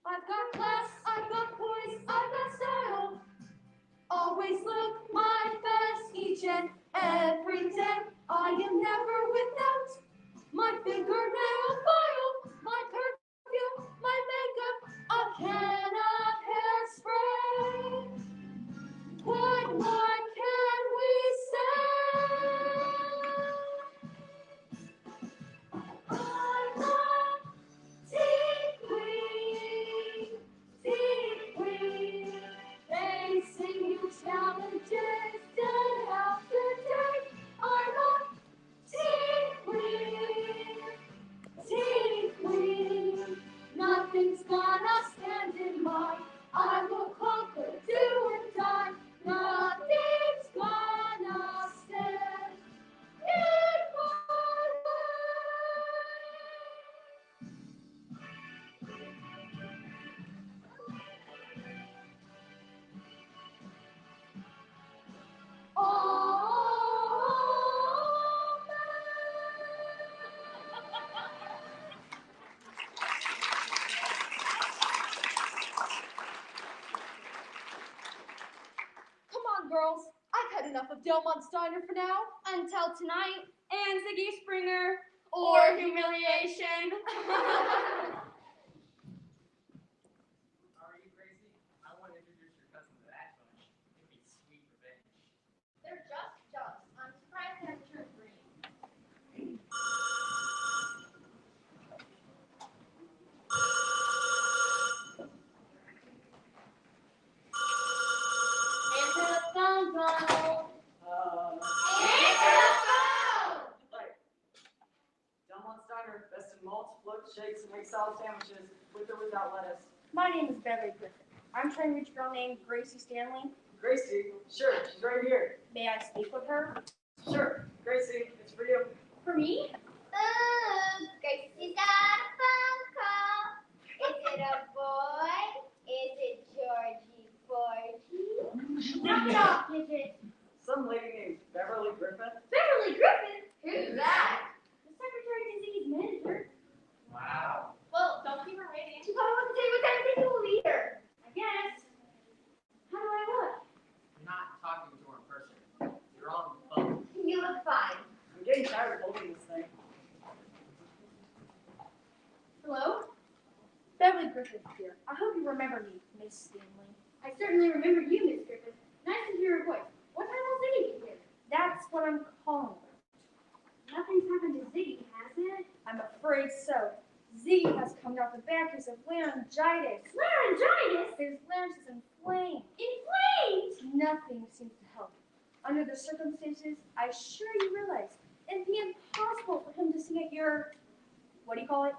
I've got class, I've got poise, I've got style. Always look my best each and every day. I am never without my fingernail file, my perfume, my makeup, a can of hairspray. What more can we say? I'm a tea queen, facing new challenges day after day. I'm a tea queen. Nothing's gonna stand in my. I will conquer, do and die. Nothing's gonna stand in my Come on, girls. I've had enough of Delmont Steiner for now. Until tonight, and Ziggy Springer. Or humiliation. Are you crazy? I want to introduce your cousin to that bunch. It'll be sweet revenge. They're just ducks. I'm surprised they haven't turned green. Answer the phone, Donald. Right. Delmont Steiner, best in malts, floats, shakes, and makes salad sandwiches with or without lettuce. My name is Beverly Griffin. I'm trying to reach a girl named Gracie Stanley. Gracie, sure, she's right here. May I speak with her? Sure, Gracie, it's for you. For me? Gracie's got a phone call. Is it a boy? Is it Georgie Porgy? Knock it off, midget. Some lady named Beverly Griffin. Beverly Griffin? Who's that? The secretary to Ziggy's manager. Wow. Well, don't keep her waiting. She probably wants to tell you what kind of thing you will lead her. I guess. How do I look? You're not talking to her in person. You're on the phone. You look fine. I'm getting tired of holding this thing. Hello? Beverly Griffin here. I hope you remember me, Miss Stanley. I certainly remember you, Miss Griffin. Nice to hear your voice. What time will Ziggy be here? That's what I'm calling about. Nothing's happened to Ziggy, has it? I'm afraid so. Ziggy has come down with the back case of laryngitis. Laryngitis? His larynx is inflamed. Inflamed? Nothing seems to help. Under the circumstances, I sure you realize it'd be impossible for him to sing at your, what do you call it?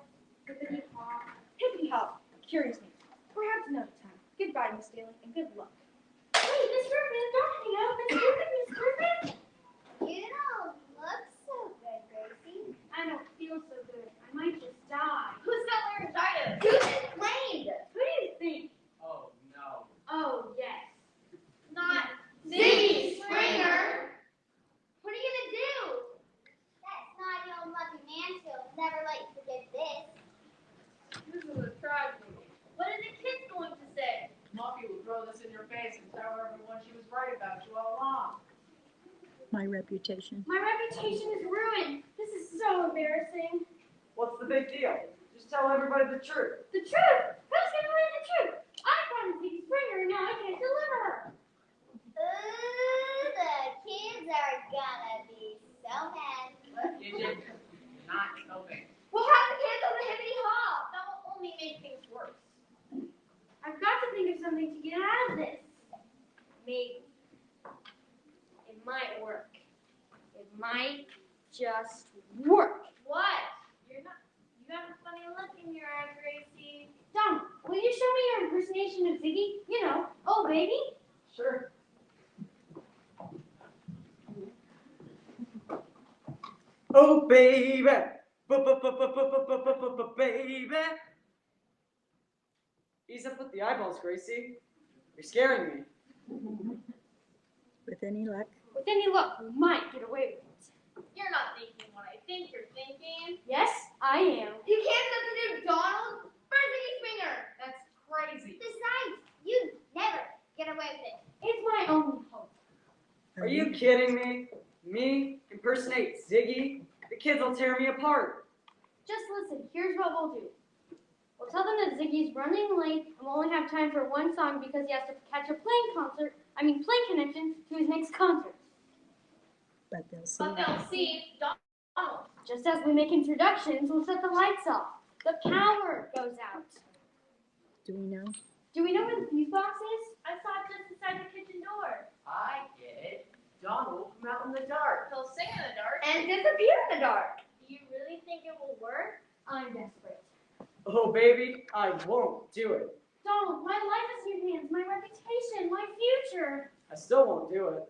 Hippity hop. Hippity hop. Curious name. Perhaps another time. Goodbye, Miss Stanley, and good luck. Wait, Miss Griffin, don't hang up. Miss Griffin, Miss Griffin. You don't look so good, Gracie. I don't feel so good. I might just die. Who's got laryngitis? Who's inflamed? Who do you think? Oh, no. Oh, yes. Not Ziggy Springer. What are you gonna do? That snotty old Muffy Mansfield will never let you forget this. This is a tragedy. What are the kids going to say? Muffy will throw this in your face and tell everyone she was right about you all along. My reputation. My reputation is ruined. This is so embarrassing. What's the big deal? Just tell everybody the truth. The truth? Who's gonna learn the truth? I promised Ziggy Springer and now I can't deliver her. Ooh, the kids are gonna be so mad. Gidget, you're not helping. We'll have the kids on the hippity hop. That will only make things worse. I've got to think of something to get out of this. Maybe. might work. It might just work. What? You have a funny look in your eye, Gracie. Donald, will you show me your impersonation of Ziggy? You know, oh baby. Sure. Oh baby, baby. Ease up with the eyeballs, Gracie. You're scaring me. With any luck. With any luck, we might get away with it. You're not thinking what I think you're thinking. Yes, I am. You can't substitute Donald for Ziggy Swinger. That's crazy. Besides, you never get away with it. It's my only hope. Are you kidding me? Me impersonate Ziggy? The kids will tear me apart. Just listen, here's what we'll do. We'll tell them that Ziggy's running late and we'll only have time for one song because he has to catch a plane connection to his next concert. But they'll see. But they'll see Donald. Just as we make introductions, we'll shut the lights off. The power goes out. Do we know? Do we know where the fuse box is? I saw it just inside the kitchen door. I get it. Donald will come out in the dark. He'll sing in the dark. And disappear in the dark. Do you really think it will work? I'm desperate. Oh baby, I won't do it. Donald, my life is in your hands, my reputation, my future. I still won't do it.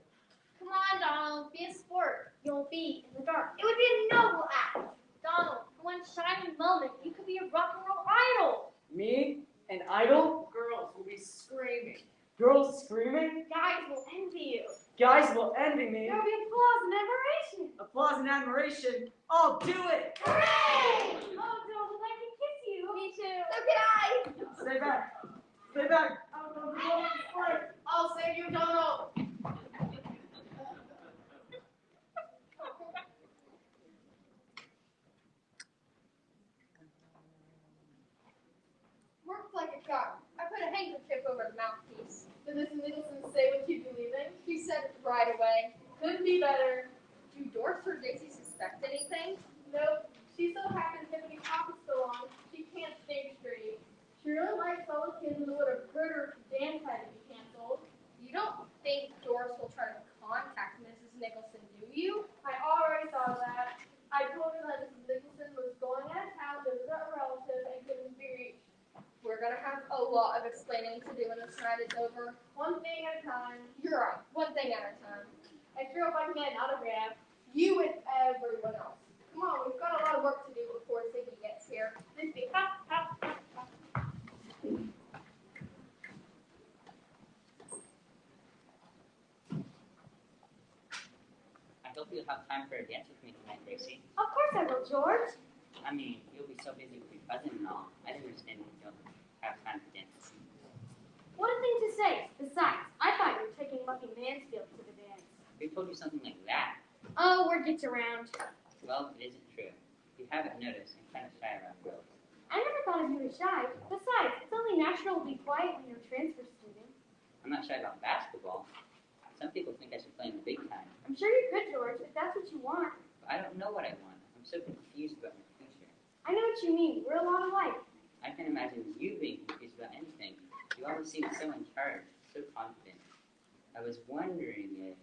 Come on, Donald. Be a sport. You'll be in the dark. It would be a noble act. Donald, for one shining moment, you could be a rock and roll idol. Me? An idol? Girls will be screaming. Girls screaming? Guys will envy you. Guys will envy me. There'll be applause and admiration. Applause and admiration. I'll do it! Hooray! Oh, Donald, I can kiss you. Me too. So can I. Stay back. Stay back. I'll save you, Donald. Worked like a charm. I put a handkerchief over the mouthpiece. Did Mrs. Nicholson say when she'd be leaving? She said right away. Couldn't be better. Do Doris or Daisy suspect anything? Nope. She's so happy the Tiffany pocket's still on. She can't think straight. She really likes all the kids and would have hurt her if the dance had to be canceled. You don't think Doris will try to contact Mrs. Nicholson, do you? I already thought of that. I told her that Mrs. Nicholson was going out of town to visit a relative and couldn't be reached. We're gonna have a lot of explaining to do when this night is over. One thing at a time. You're right. One thing at a time. I sure hope I can get an autograph. You and everyone else. Come on, we've got a lot of work to do before Ziggy gets here. This be ha ha ha ha. I hope you'll have time for a dance with me tonight, Gracie. Of course I will, George. I mean, you'll be so busy with your cousin and all. I didn't understand that you don't have time for dances. What a thing to say. Besides, I thought you were taking Lucky Mansfield to the dance. Who told you something like that? Oh, word gets around. Well, it isn't true. If you haven't noticed, I'm kind of shy around girls. I never thought of you as shy. Besides, it's only natural to be quiet when you're a transfer student. I'm not shy about basketball. Some people think I should play in the big time, I'm sure you could, George, if that's what you want. but I don't know what I want. I'm so confused about my future. I know what you mean. We're a lot alike. I can imagine you being confused about anything. You always seem so in charge, so confident. I was wondering if,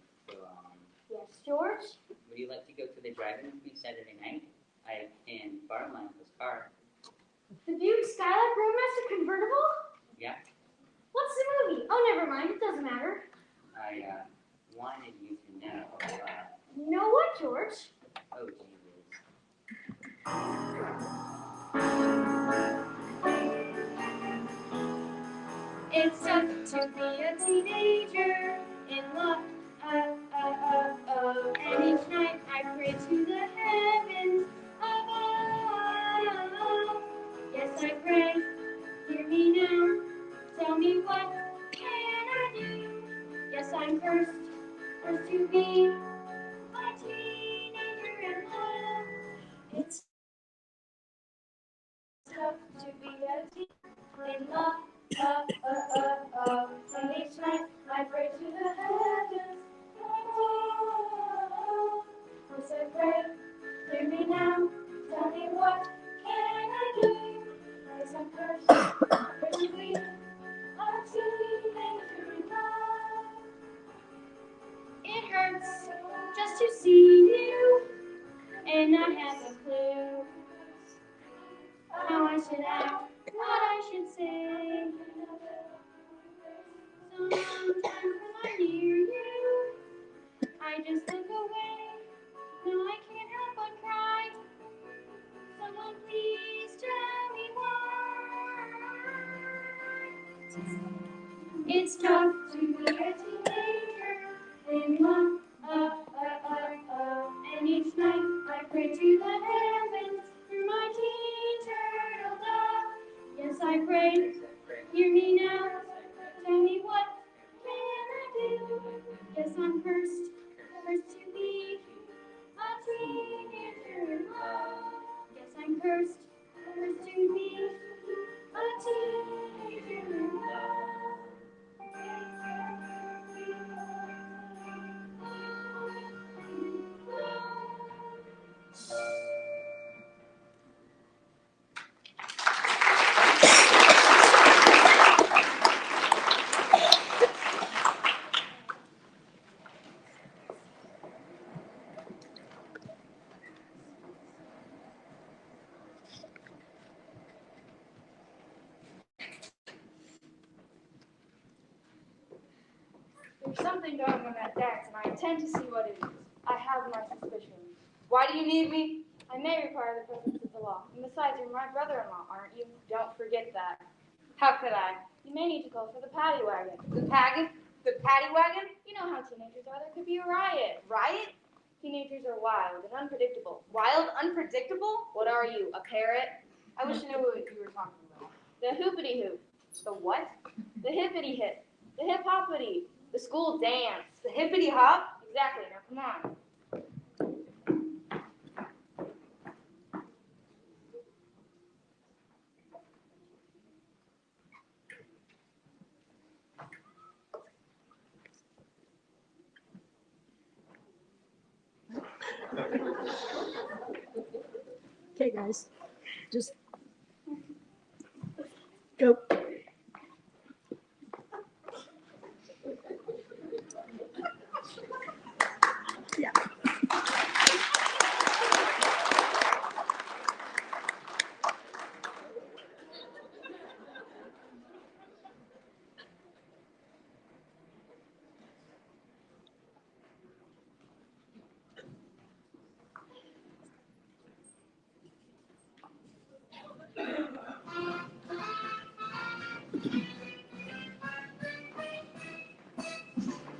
Yes, George? would you like to go to the drive-in with me Saturday night? I can borrow my uncle's car. The Buick Skylark Roadmaster convertible? Yeah, What's the movie? Oh, never mind. It doesn't matter. I wanted you to know. You know what, George? Oh, Jesus. It's tough to be a teenager in love. And each night I pray to the heavens above. Yes, I pray. Hear me now. Tell me what can I do? Yes, I'm cursed to be a teenager in love. It's tough to be a teenager in love. And each night I pray to the heavens. Yes, I pray. Hear me now. Tell me what can I do? Yes, I'm cursed to be a teenager in love. It hurts chance just to see you, and I have a clue how I should act, what I should say. Sometimes when I'm near you, I just look away. No, I can't help but cry. Someone please tell me why. It's tough to be a teenager in love, and each night I pray to the heavens through my teen turtle dove. Yes, I pray. Hear me now. Tell me what can I do? Yes, I'm cursed to be a teenager in love. Yes, I'm cursed to be a teenager in love. There's something going on that dance, and I intend to see what it is. I have my suspicions. Why do you need me? I may require the presence of the law. And besides, you're my brother-in-law, aren't you? Don't forget that. How could I? You may need to call for the paddy wagon. The paddy wagon? You know how teenagers are. There could be a riot. Riot? Teenagers are wild and unpredictable. Wild, unpredictable? What are you, a parrot? I wish I knew what you were talking about. The hoopity hoop. The what? The hippity hip. The hip hoppity. The school dance. The hippity hop? Exactly. Now come on. Okay, guys, just go. Yeah.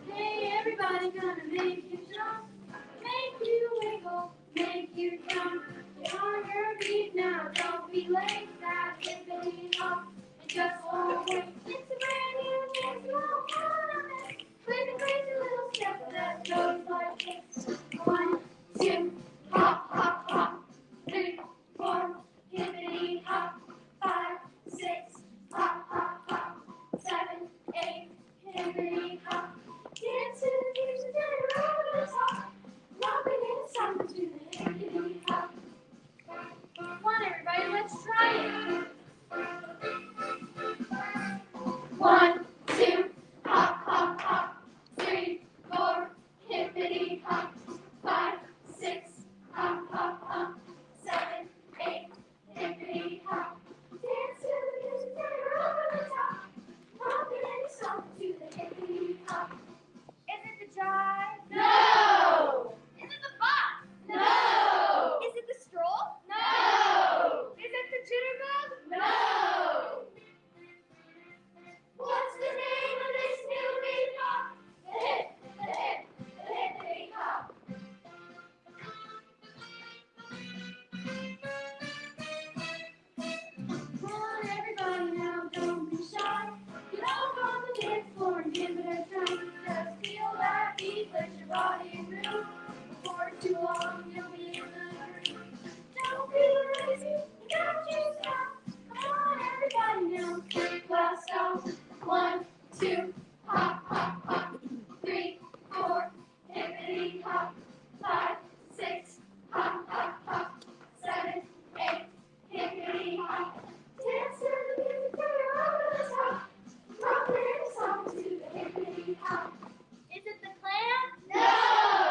Hey, everybody gonna make you jump, make you wiggle, make you jump. You're on your feet now, don't be late. That hippity hop, and just won't wait. It's a brand new dance, you won't wanna miss. With a crazy little step that goes like this. 1, 2, hop, hop, hop. 3, 4, hippity hop. 5, 6, hop, hop, hop. 7, 8, hippity hop. Dance to the music and roll the top. Romping in the summer to the hippity hop. Come on, everybody, let's try it. 1, 2, hop, hop, hop. 3, 4, hippity hop. 5, 6, hop, hop, hop. 7, 8, hippity hop. Dance to the music and roll the top. Romping in the summer to the hippity hop. Is it the jive? No! Is it the bop? No! Is it the stroll? No! Is it the jitterbug? No! What's the name of this new beat hop? The hip, the hip, the hippity hop. Come on, everybody now, don't be shy. Get up on the dance floor and give it a try. Just feel that beat, let your body move. Before too long, you'll be in the groove. Don't be lazy, don't you stop. Come on, everybody now, class stop. 1, 2, hop, hop, hop. 3, 4, hippity hop. 5, 6, hop, hop, hop. 7, 8, hippity hop. Dance to the music till you're over the top. Rock in the song to the hippity hop. Is it the clam? No!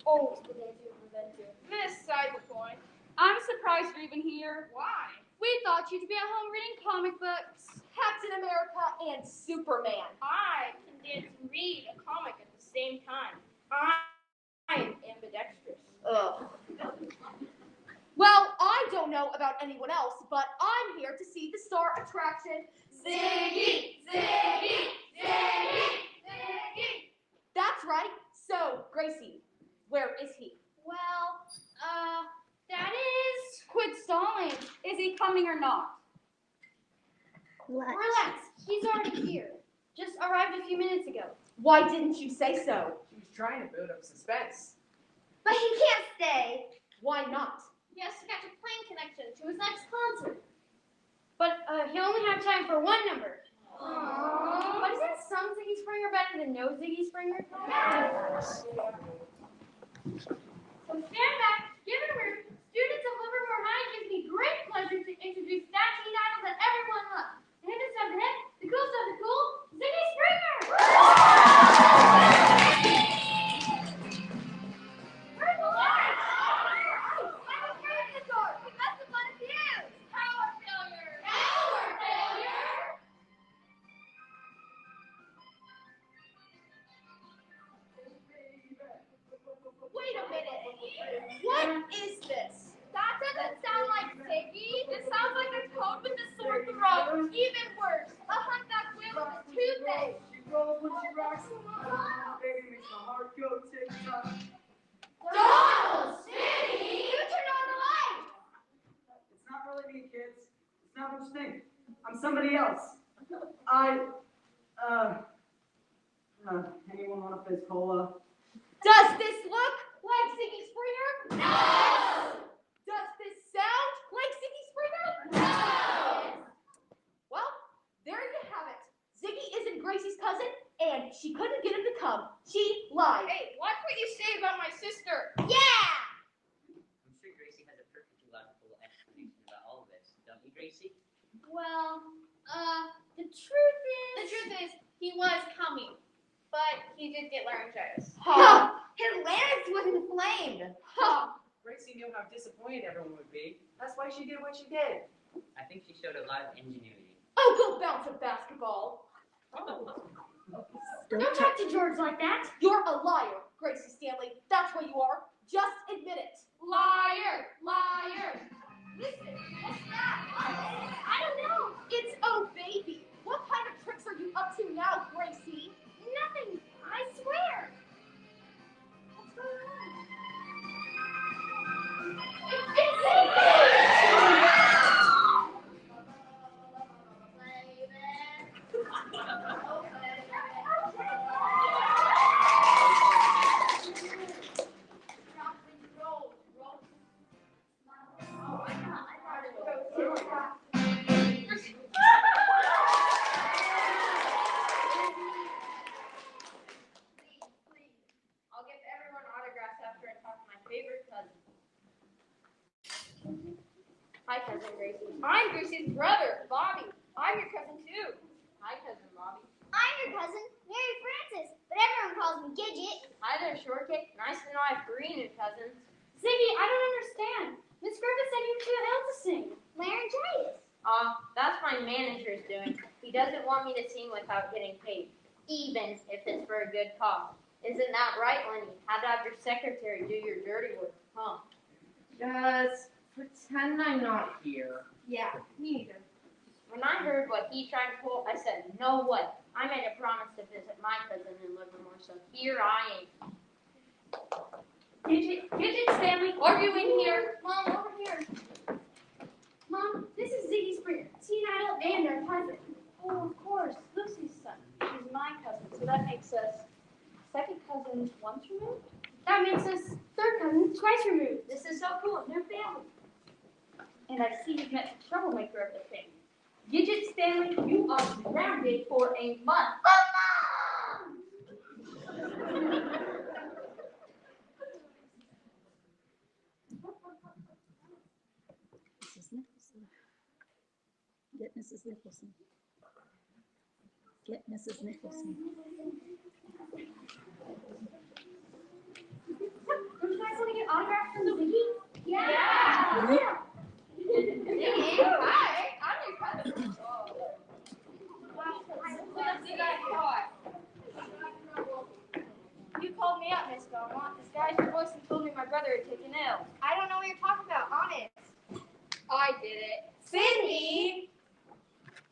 Always been easier to prevent you. Beside the point. I'm surprised you're even here. Why? We thought you'd be at home reading comic books. Captain America and Superman. I can dance and read a comic at the same time. I'm ambidextrous. Ugh. Well, I don't know about anyone else, but I'm here to see the star attraction, Ziggy, Ziggy, Ziggy, Ziggy. That's right. So, Gracie, where is he? Well, that is... Quit stalling. Is he coming or not? Relax. He's already here. Just arrived a few minutes ago. Why didn't you say so? She was trying to build up suspense. But he can't stay. Why not? He has to catch a plane connection to his next concert. But he'll only have time for one number. Aww. But isn't some Ziggy Springer better than no Ziggy Springer? So stand back, give it room. Students of Livermore High, it gives me great pleasure to introduce that teen idol that everyone loves. The hippest of the hip, the coolest of the cool, Ziggy Springer! Where's the light? I'm afraid of the door. We must have let it fuse. Power failure. Power failure. Wait a minute. What is this? That doesn't sound like Ziggy. It sounds like a toad with a sore throat. Even worse, a humpback whale with a toothache. She rolls when she rocks. Baby makes my heart go tick-tock. Donald City. You turn on the light. It's not really me, kids. It's not what you think. I'm somebody else. Anyone want a fizz cola? Does this look like Ziggy Springer? No. Does this sound like Ziggy Springer? No. Well, there you have it. Ziggy isn't Gracie's cousin, and she couldn't get him to come. She lied. Hey, watch what you say about my sister. Yeah! I'm sure Gracie has a perfectly logical explanation about all of this, don't you, Gracie? Well, the truth is, he was coming, but he did get laryngitis. Huh. His larynx was inflamed. Huh. Gracie knew how disappointed everyone would be. That's why she did what she did. I think she showed a lot of ingenuity. Oh, go bounce a basketball. Don't talk to George like that. You're a liar, Gracie Stanley. That's what you are. Just admit it. Liar, liar. Listen, what's that? I don't know. It's oh baby. What kind of tricks are you up to now, Gracie? Nothing, I swear. What's going I'll give everyone autographs after I talk to my favorite cousin. Hi, Cousin Gracie. I'm Gracie's brother, Bobby. I'm your cousin, too. Hi, Cousin Bobby. I'm your cousin, Mary Frances, but everyone calls me Gidget. Hi there, Shortcake. Nice to know I have 3 new cousins. Ziggy, I don't understand. Miss Griffith said you were too ill to sing. Laryngitis. That's my manager's doing. He doesn't want me to sing without getting paid, even if it's for a good cause. Isn't that right, Lenny? Had to have your secretary do your dirty work, huh? Just pretend I'm not here. Yeah, me neither. When I heard what he tried to pull, I said, no way. I made a promise to visit my cousin in Livermore, so here I am. Gidget, Stanley, are you in here? Mom, over here. Mom, this is Ziggy Springer, teen idol and our cousin. Oh, of course, Lucy's son. She's my cousin, so that makes us second cousin once removed? That makes us third cousin twice removed. This is so cool, they're family. And I see you've met the troublemaker of the family. Gidget Stanley, you are grounded for a month. Mrs. Nicholson. Get Mrs. Nicholson. Get Mrs. Nicholson. my brother had taken ill. I don't know what you're talking about, honest. I did it. Cindy!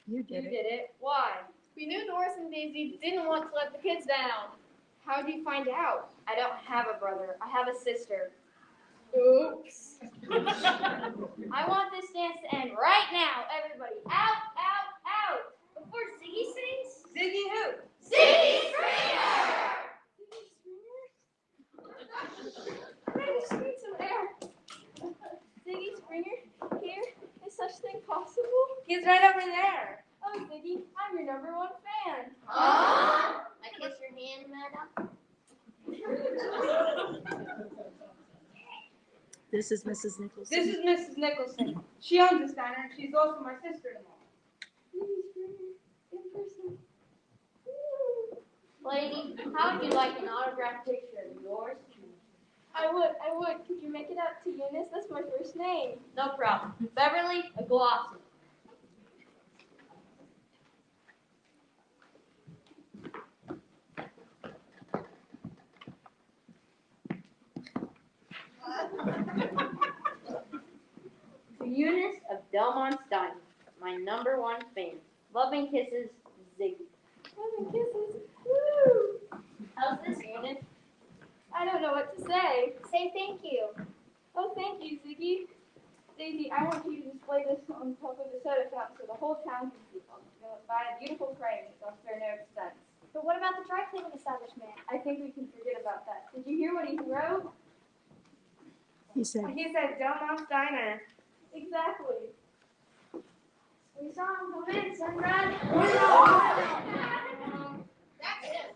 You You did it. did it. Why? We knew Doris and Daisy didn't want to let the kids down. How did you find out? I don't have a brother. I have a sister. Oops. I want this dance to end right now. Everybody, out, out, out. Before Ziggy sings. Ziggy who? Ziggy Springer! I just need some air. Ziggy Springer, here? Is such thing possible? He's right over there. Oh, Ziggy, I'm your #1 fan. I kiss your hand, madam. This is Mrs. Nicholson. This is Mrs. Nicholson. She owns this diner, and she's also my sister-in-law. Ziggy Springer, in person. Lady, how would you like an autographed picture of yours? I would. Could you make it out to Eunice? That's my first name. No problem. Beverly, a glossy. To Eunice of Delmont's Diner, my #1 fan. Loving kisses, Ziggy. Loving kisses. Woo! How's this, Eunice? I don't know what to say. Say thank you. Oh, thank you, Ziggy. Daisy, I want you to display this on top of the soda fountain so the whole town can see it. I'll buy a beautiful frame. I'll spare no expense. But what about the dry cleaning establishment? I think we can forget about that. Did you hear what he wrote? He said, Delmont's Diner. Exactly. We saw him come in, Sunrise. That's it.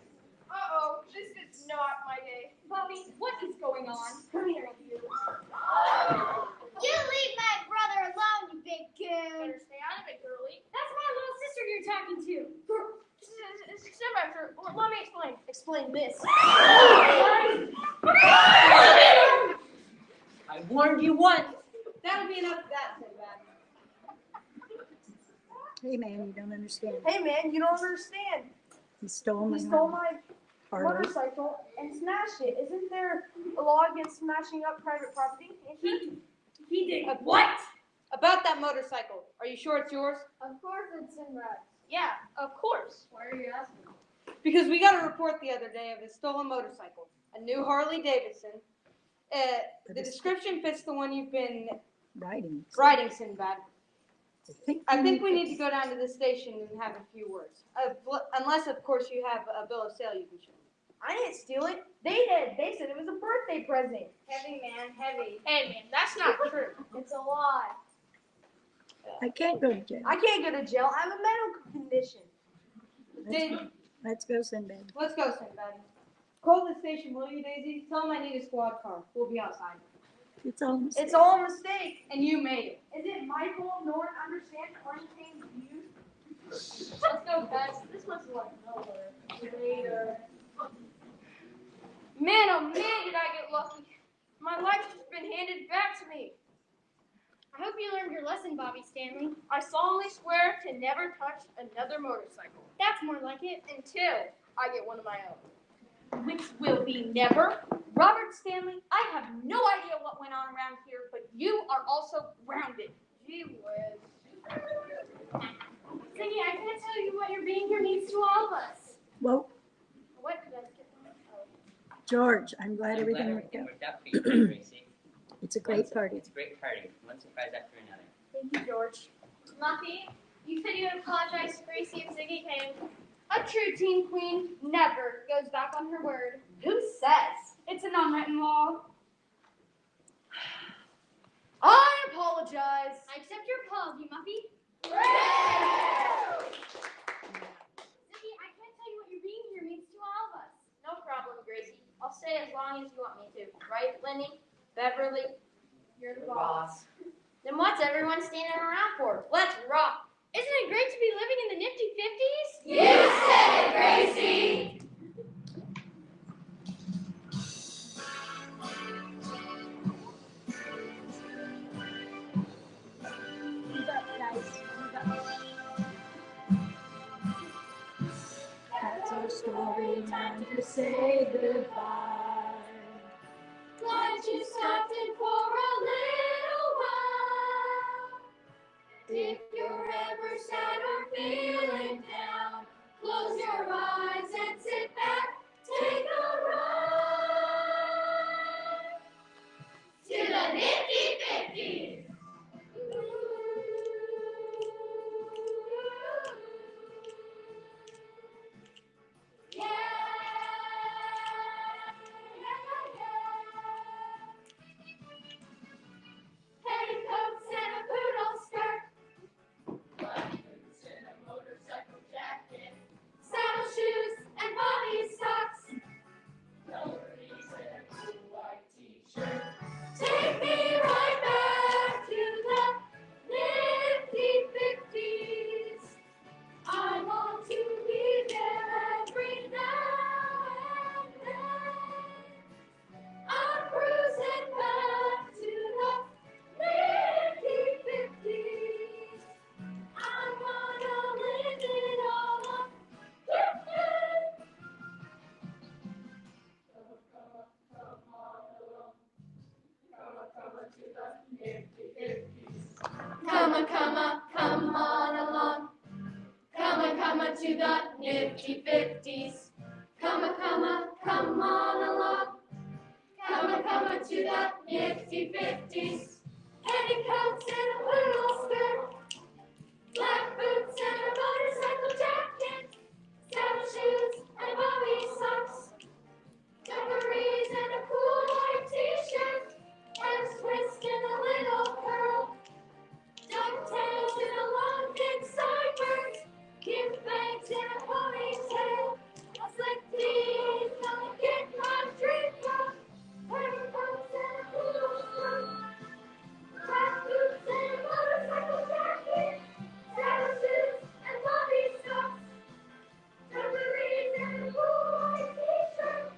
Uh-oh, this is not my day. Bobby, what is going on? Come here, you. You leave my brother alone, you big goon. Better stay out of it, girlie. That's my little sister you're talking to. Step back, sir. Let me explain. Explain this. I warned you once. That'll be enough of that, Sinbad. hey man, you don't understand. Hey man, you don't understand. He stole my Harley. motorcycle and smashed it. Isn't there a law against smashing up private property? He did what? About that motorcycle. Are you sure it's yours? Of course it's Sunrise. Yeah, of course. Why are you asking? Because we got a report the other day of a stolen motorcycle, a new Harley Davidson. The description fits the one you've been Riding. riding, Sinbad. I think we to- need to go down to the station and have a few words. Unless, of course, you have a bill of sale you can show. I didn't steal it. They did. They said it was a birthday present. Heavy, man, heavy. Hey, man, that's not true. It's a lie. I can't go to jail. I can't go to jail. I have a medical condition. Let's go, Sinbad. Let's go, Sinbad. Call the station, will you, Daisy? Tell them I need a squad car. We'll be outside. It's all a mistake. It's all a mistake, and you made it. Is it my fault no one understands quarantine views? Let's go, guys. This one's like nowhere. Later. Man, oh man, did I get lucky. My life's just been handed back to me. I hope you learned your lesson, Bobby Stanley. I solemnly swear to never touch another motorcycle That's more like it. until I get one of my own. Which will be never. Robert Stanley, I have no idea what went on around here, but you are also grounded. Gee whiz. Ziggy, I can't tell you what your being here means to all of us. Whoa, What did I skip? George, I'm glad everything worked out. worked out for you, Gracie. It's a great party. It's a great party. One surprise after another. Thank you, George. Muffy, you said you would apologize to Gracie if Ziggy came. A true teen queen never goes back on her word. Who says? It's an unwritten law. I apologize. I accept your apology, Muffy. Ziggy, I can't tell you what your being here means to all of us. No problem, Gracie. I'll stay as long as you want me to. Right, Lenny? Beverly? You're the boss. Then what's everyone standing around for? Let's rock. Isn't it great to be living in the nifty 50s? You said it, Gracie. Move up, guys. Move up. That's our story. Time to say goodbye. Why'd you went to the nifty-50s. Petticoats and a poodle skirt, black boots and a motorcycle jacket, saddle shoes and bobby socks, dungarees and a cool white t-shirt, and a twist and a little curl, ducktails and a long thick sideburns, gift bags and a ponytail, a slick tee, come and get my drink up, petticoats and a poodle skirt, black boots and a motorcycle jacket, saddle shoes and bobby socks, dungarees and a cool white t-shirt.